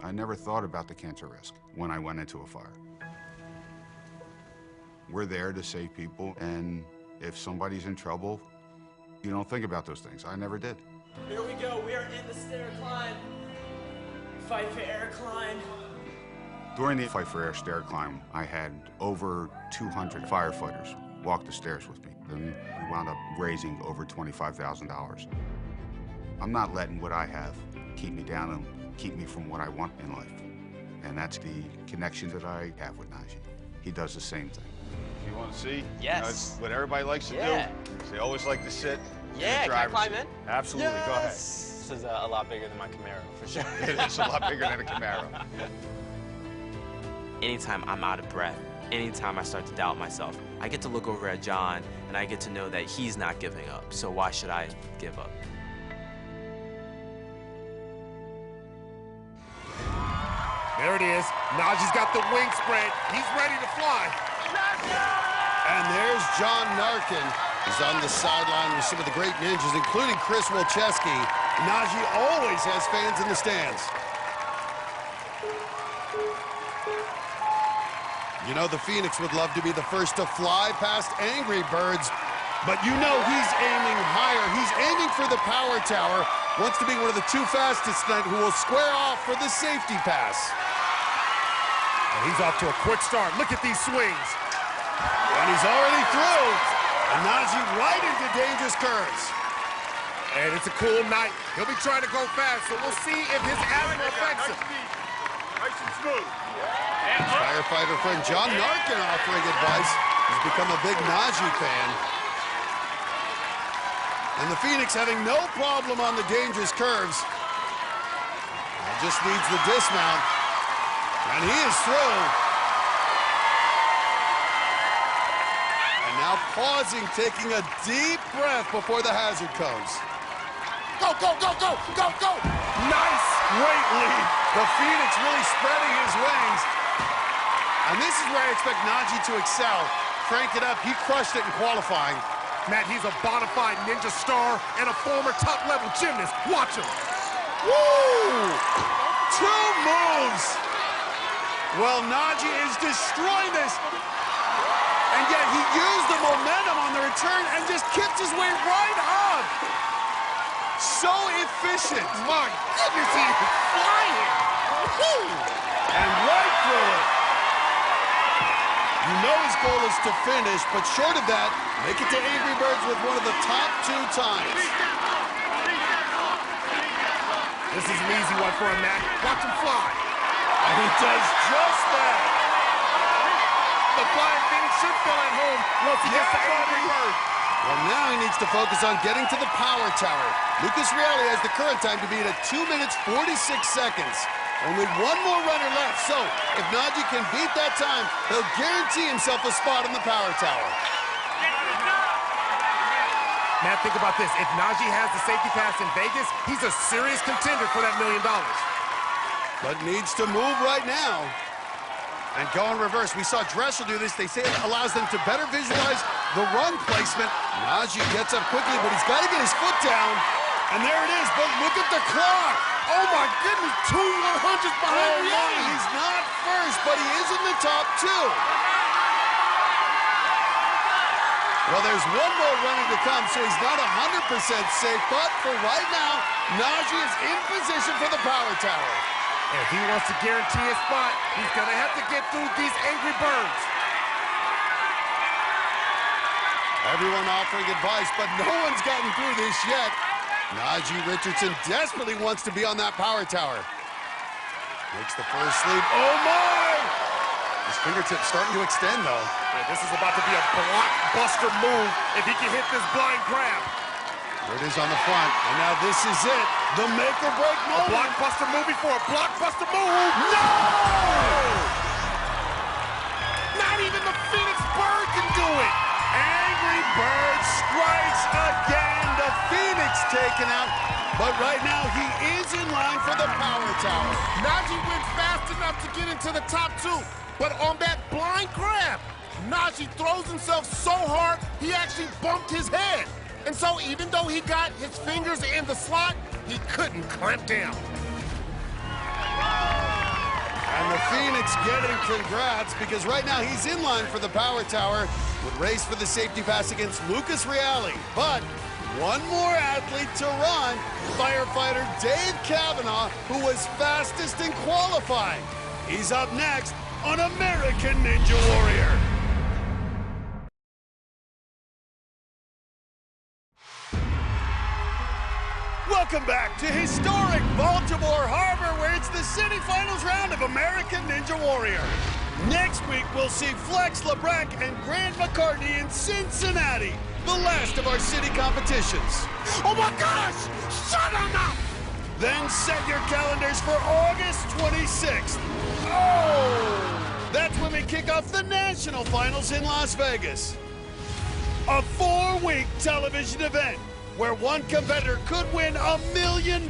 I never thought about the cancer risk when I went into a fire. We're there to save people, and if somebody's in trouble, you don't think about those things. I never did. Here we go. We are in the stair climb. Fight for air climb. During the Fight for Air stair climb, I had over 200 firefighters walk the stairs with me. And we wound up raising over $25,000. I'm not letting what I have keep me down and keep me from what I want in life. And that's the connection that I have with Najee. He does the same thing. If you want to see, yes. You know, it's what everybody likes to do. They always like to sit in the Can I driver's climb seat. in? Absolutely, yes. go ahead. This is a lot bigger than my Camaro, for sure. It is a lot bigger than a Camaro. Anytime I'm out of breath, anytime I start to doubt myself, I get to look over at John and I get to know that he's not giving up. So why should I give up? There it is. Najee's got the wing spread. He's ready to fly. And there's John Narkin. He's on the sideline with some of the great ninjas, including Chris Wilczewski. Najee always has fans in the stands. You know, the Phoenix would love to be the first to fly past Angry Birds, but you know he's aiming higher. He's aiming for the power tower. Wants to be one of the 2 fastest tonight who will square off for the safety pass. And he's off to a quick start. Look at these swings. And he's already through. And Najee right into dangerous curves. And it's a cool night. He'll be trying to go fast, so we'll see if his asthma affects him. Nice and smooth. Firefighter friend John Narkin offering advice. He's become a big Najee fan. And the Phoenix having no problem on the dangerous curves. Just needs the dismount. And he is through. And now pausing, taking a deep breath before the hazard comes. Go, go, go, go, go, go! Nice weight lead. The Phoenix really spreading his wings. And this is where I expect Najee to excel. Crank it up. He crushed it in qualifying. Matt, he's a bona fide ninja star and a former top-level gymnast. Watch him. Woo! 2 moves. Well, Najee is destroying this. And yet he used the momentum on the return and just kicked his way right up. So efficient. My goodness, he's flying. And right through it. You know his goal is to finish, but short of that, make it to Angry Birds with one of the top 2 times. This is an easy one for him, Matt. Watch him fly. And he does just that. The Flying Phoenix should feel at home once he gets to Angry Bird. Well, now he needs to focus on getting to the power tower. Lucas Reale has the current time to beat at 2 minutes, 46 seconds. Only 1 more runner left, so if Najee can beat that time, he'll guarantee himself a spot in the power tower. Matt, think about this. If Najee has the safety pass in Vegas, he's a serious contender for that $1 million. But needs to move right now. And go in reverse. We saw Dressel do this. They say it allows them to better visualize the run placement. Najee gets up quickly, but he's got to get his foot down. And there it is, but look at the clock. Oh my goodness, 2 100s behind Reale. He's not first, but he is in the top 2. Well, there's 1 more runner to come, so he's not 100% safe. But for right now, Najee is in position for the power tower. And if he wants to guarantee a spot, he's going to have to get through these Angry Birds. Everyone offering advice, but no one's gotten through this yet. Najee Richardson desperately wants to be on that power tower. Makes the first leap. Oh, my! His fingertips starting to extend, though. Yeah, this is about to be a blockbuster move if he can hit this blind grab. There it is on the front, and now this is it. The make-or-break moment. A blockbuster move before a blockbuster move. No! Not even the Phoenix Bird can do it. Angry Bird strikes again. The Phoenix taken out, but right now he is in line for the power tower. Najee went fast enough to get into the top 2, but on that blind grab, Najee throws himself so hard he actually bumped his head. And so even though he got his fingers in the slot, he couldn't clamp down. And the Phoenix getting congrats because right now he's in line for the power tower. Would race for the safety pass against Lucas Reale. But 1 more athlete to run, firefighter Dave Kavanaugh, who was fastest in qualifying. He's up next on American Ninja Warrior. Welcome back to historic Baltimore Harbor, where it's the semifinals round of American Ninja Warrior. Next week, we'll see Flex LeBrecq and Grant McCartney in Cincinnati, the last of our city competitions. Oh my gosh! Shut him up! Then set your calendars for August 26th. Oh! That's when we kick off the national finals in Las Vegas. A 4-week television event where one competitor could win $1 million.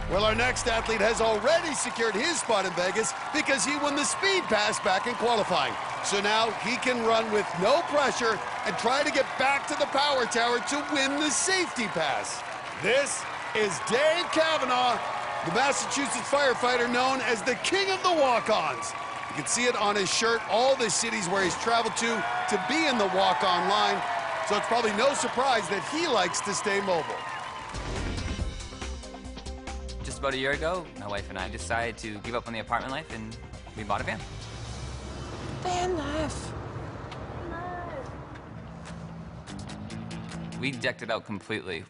Well, our next athlete has already secured his spot in Vegas because he won the speed pass back in qualifying. So now he can run with no pressure and try to get back to the power tower to win the safety pass. This is Dave Kavanaugh, the Massachusetts firefighter known as the King of the Walk-Ons. You can see it on his shirt, all the cities where he's traveled to be in the walk-on line. So it's probably no surprise that he likes to stay mobile. Just about a year ago, my wife and I decided to give up on the apartment life and we bought a van. Van life. We decked it out completely.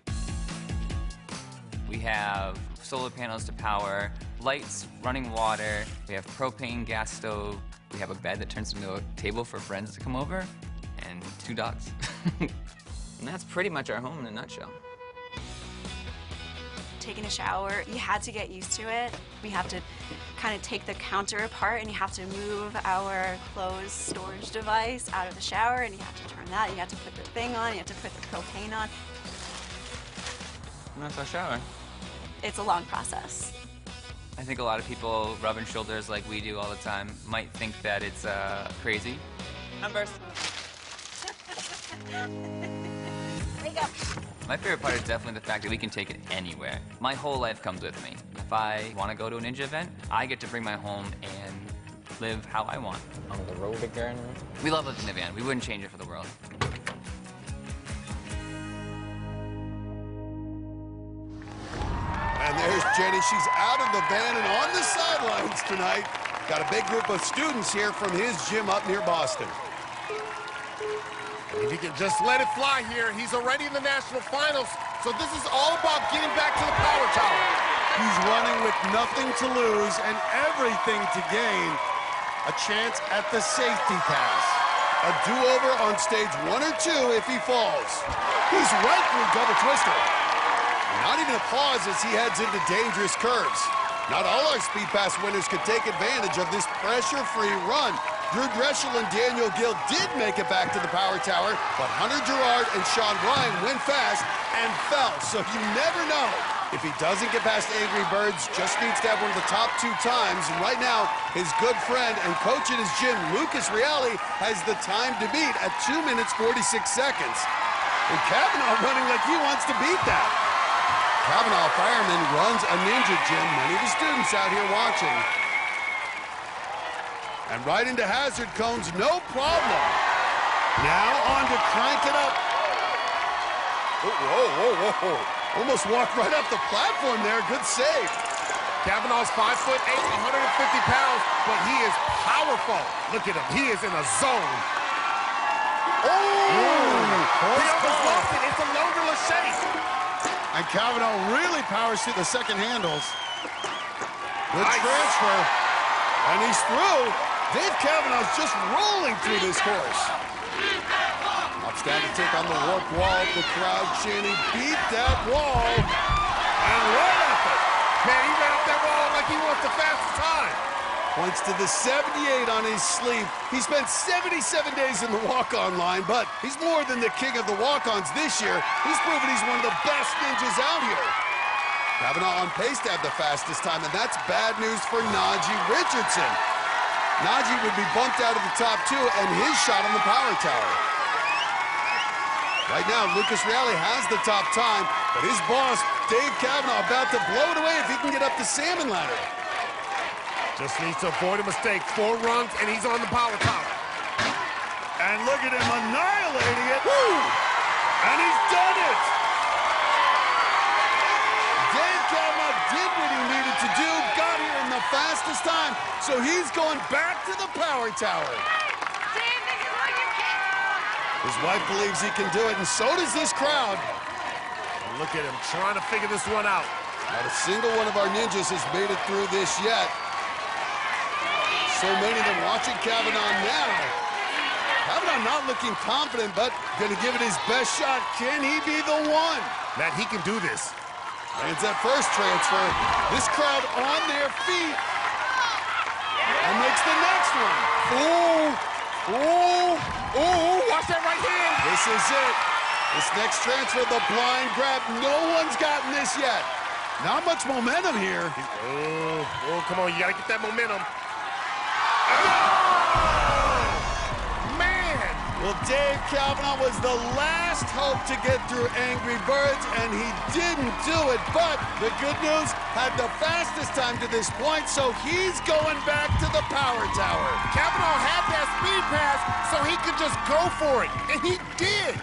We have solar panels to power, lights, running water, we have propane gas stove, we have a bed that turns into a table for friends to come over, and 2 dogs. And that's pretty much our home in a nutshell. Taking a shower, you had to get used to it. We have to kind of take the counter apart, and you have to move our clothes storage device out of the shower, and you have to turn that, you have to put the thing on, you have to put the propane on. And that's our shower. It's a long process. I think a lot of people rubbing shoulders like we do all the time might think that it's crazy. Numbers. Makeup. My favorite part is definitely the fact that we can take it anywhere. My whole life comes with me. If I want to go to a ninja event, I get to bring my home and live how I want. On the road again? We love living in the van. We wouldn't change it for the world. And there's Jenny. She's out of the van and on the sidelines tonight. Got a big group of students here from his gym up near Boston. If he can just let it fly here, he's already in the national finals, so this is all about getting back to the power tower. He's running with nothing to lose and everything to gain. A chance at the safety pass. A do-over on stage 1 or 2 if he falls. He's right through double twister. Not even a pause as he heads into dangerous curves. Not all our Speed Pass winners could take advantage of this pressure-free run. Drew Dreschel and Daniel Gill did make it back to the power tower, but Hunter Gerard and Sean Ryan went fast and fell, so you never know. If he doesn't get past Angry Birds, just needs to have one of the top 2 times, and right now, his good friend and coach at his gym, Lucas Reale, has the time to beat at 2 minutes 46 seconds. And Kavanaugh running like he wants to beat that. Kavanaugh Fireman runs a ninja gym, many of the students out here watching. And right into hazard cones, no problem. Now on to crank it up. Oh, whoa, whoa, whoa. Almost walked right up the platform there, good save. Kavanaugh's 5'8", 150 pounds, but he is powerful. Look at him, he is in a zone. Oh! He almost lost it, it's a longer Lachey. And Kavanaugh really powers through the second handles. Good transfer. And he's through. Dave Kavanaugh's just rolling through this course. Ups down to take on the warp wall. The crowd chanting, beat that wall. And right up it. Man, he ran up that wall like he wants the fastest time. Points to the 78 on his sleeve. He spent 77 days in the walk-on line, but he's more than the king of the walk-ons this year. He's proven he's one of the best ninjas out here. Kavanaugh on pace to have the fastest time, and that's bad news for Najee Richardson. Najee would be bumped out of the top 2 and his shot on the power tower. Right now, Lucas Reale has the top time, but his boss, Dave Kavanaugh, about to blow it away if he can get up the salmon ladder. Just needs to avoid a mistake. 4 runs, and he's on the power tower. And look at him annihilating it. Woo! And he's done it! Dave Kavanaugh did what he needed to do, got here in the fastest time, so he's going back to the power tower. His wife believes he can do it, and so does this crowd. And look at him trying to figure this one out. Not a single one of our ninjas has made it through this yet. So many of them watching Kavanaugh now. Kavanaugh not looking confident, but going to give it his best shot. Can he be the one? Matt, he can do this. Lands that first transfer. This crowd on their feet. And makes the next one. Ooh, ooh, ooh. Watch that right hand. This is it. This next transfer, the blind grab. No one's gotten this yet. Not much momentum here. Oh, come on, you gotta get that momentum. Man! Well, Dave Kavanaugh was the last hope to get through Angry Birds, and he didn't do it. But the good news, had the fastest time to this point, so he's going back to the power tower. Kavanaugh had that speed pass, so he could just go for it, and he did.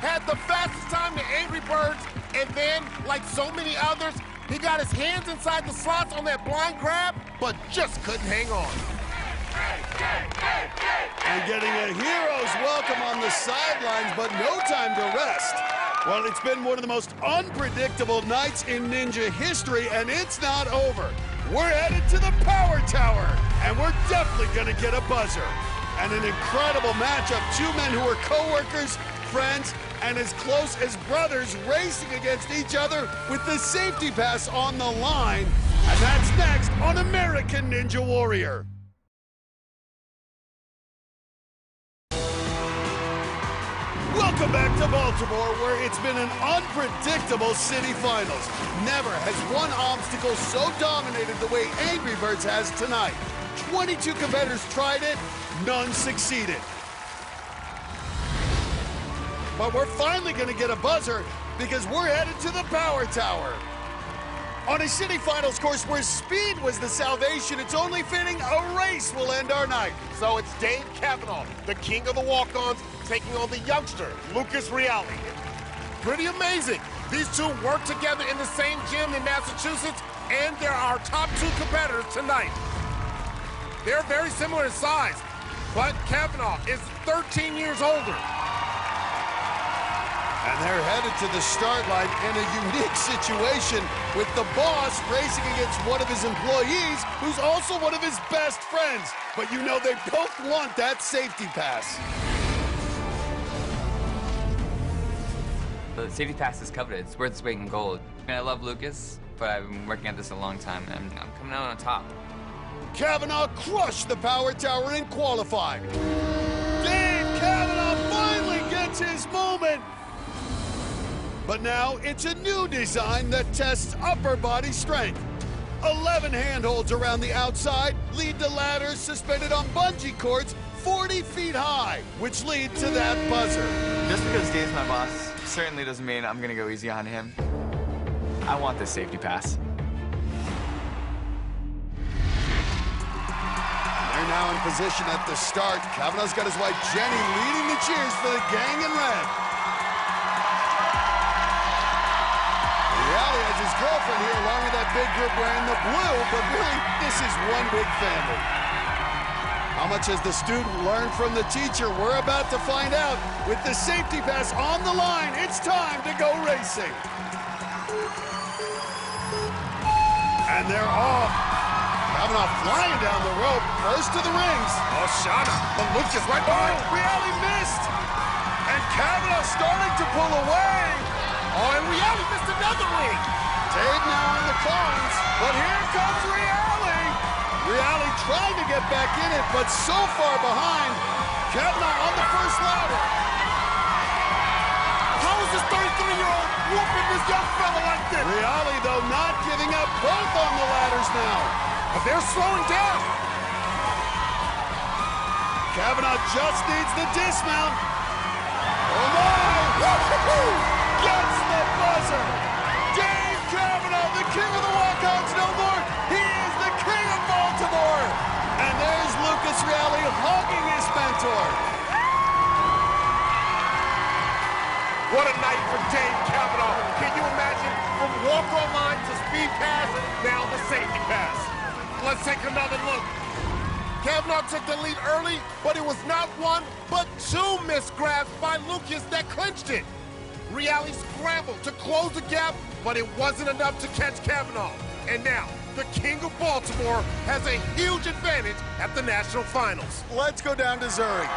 Had the fastest time to Angry Birds, and then, like so many others, he got his hands inside the slots on that blind grab, but just couldn't hang on. And getting a hero's welcome on the sidelines, but no time to rest. Well, it's been one of the most unpredictable nights in Ninja history, and it's not over. We're headed to the Power Tower, and we're definitely gonna get a buzzer. And an incredible matchup, two men who are co-workers, friends, and as close as brothers racing against each other with the safety pass on the line. And that's next on American Ninja Warrior. Welcome back to Baltimore, where it's been an unpredictable city finals. Never has one obstacle so dominated the way Angry Birds has tonight. 22 competitors tried it, none succeeded. But we're finally gonna get a buzzer because we're headed to the Power Tower. On a city finals course where speed was the salvation, it's only fitting a race will end our night. So it's Dave Kavanaugh, the king of the walk-ons, taking on the youngster, Lucas Reale. Pretty amazing. These two work together in the same gym in Massachusetts, and they're our top two competitors tonight. They're very similar in size, but Kavanaugh is 13 years older. And they're headed to the start line in a unique situation with the boss racing against one of his employees who's also one of his best friends. But you know they both want that safety pass. The safety pass is coveted. It's worth its weight in gold. I love Lucas, but I've been working at this a long time, and I'm coming out on top. Kavanaugh crushed the Power Tower in qualifying. Dave Kavanaugh finally gets his moment. But now it's a new design that tests upper body strength. 11 handholds around the outside lead to ladders suspended on bungee cords 40 feet high, which lead to that buzzer. Just because Dave's my boss certainly doesn't mean I'm gonna go easy on him. I want this safety pass. They're now in position at the start. Kavanaugh's got his wife Jenny leading the cheers for the gang in red. Reale has his girlfriend here along with that big group wearing the blue, but really, this is one big family. How much has the student learned from the teacher? We're about to find out. With the safety pass on the line, it's time to go racing. And they're off. Kavanaugh flying down the rope, first to the rings. Oh, Shauna, but Lucas right behind. Reale missed. And Kavanaugh starting to pull away. Oh, and Reale missed another ring. Dave now in the cones, but here comes Reale. Reale trying to get back in it, but so far behind. Kavanaugh on the first ladder. How is this 33-year-old whooping this young fella like this? Reale, though, not giving up, both on the ladders now. But they're slowing down. Kavanaugh just needs the dismount. Oh, my! Gets the buzzer. Dave Kavanaugh, the king of the walk-ons, no more. He is the king of Baltimore. And there's Lucas Reale hugging his mentor. What a night for Dave Kavanaugh. Can you imagine? From walk-on line to speed pass, now the safety pass. Let's take another look. Kavanaugh took the lead early, but it was not one, but two missed grabs by Lucas that clinched it. Reale scrambled to close the gap, but it wasn't enough to catch Kavanaugh. And now, the king of Baltimore has a huge advantage at the national finals. Let's go down to Zurich.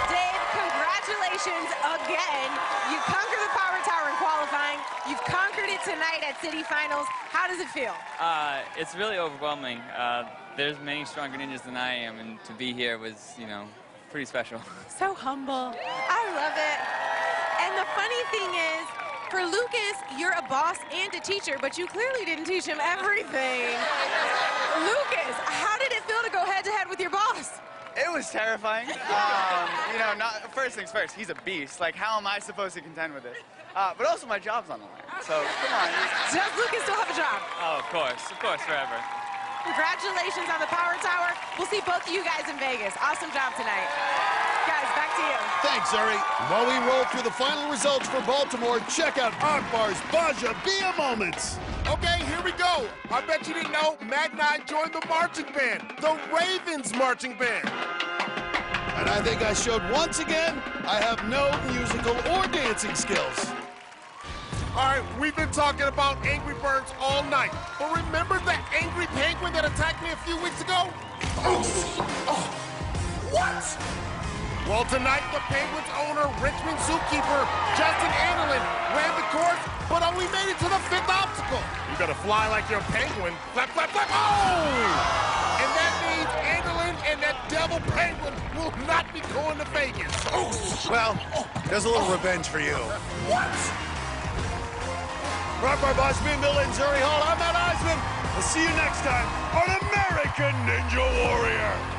Dave, congratulations again. You conquered the Power Tower in qualifying. You've conquered it tonight at City Finals. How does it feel? It's really overwhelming. There's many stronger ninjas than I am, and to be here was, pretty special. So humble. I love it. And the funny thing is, for Lucas, you're a boss and a teacher, but you clearly didn't teach him everything. Lucas, how did it feel to go head-to-head with your boss? It was terrifying. First things first, he's a beast. Like, how am I supposed to contend with this? But also, my job's on the line, so come on. Does Lucas still have a job? Oh, of course, forever. Congratulations on the Power Tower. We'll see both of you guys in Vegas. Awesome job tonight. Guys, back to you. you. Thanks, Zuri. While we roll through the final results for Baltimore, check out Akbar's Baja Bia moments. Okay, here we go. I bet you didn't know Matt and I joined the marching band, the Ravens marching band. And I think I showed once again I have no musical or dancing skills. All right, we've been talking about Angry Birds all night. But remember the angry penguin that attacked me a few weeks ago? What? Well, tonight, the Penguins owner, Richmond zookeeper, Justin Anderlin, ran the course, but only made it to the 5th obstacle. You gotta fly like you're a penguin. Flap, flap, flap, oh! And that means Anderlin and that devil penguin will not be going to Vegas. Well, there's a little revenge for you. What? Rock Bar Boss, me and Bill and Zuri Hall. I'm Matt Eisman. We'll see you next time on American Ninja Warrior.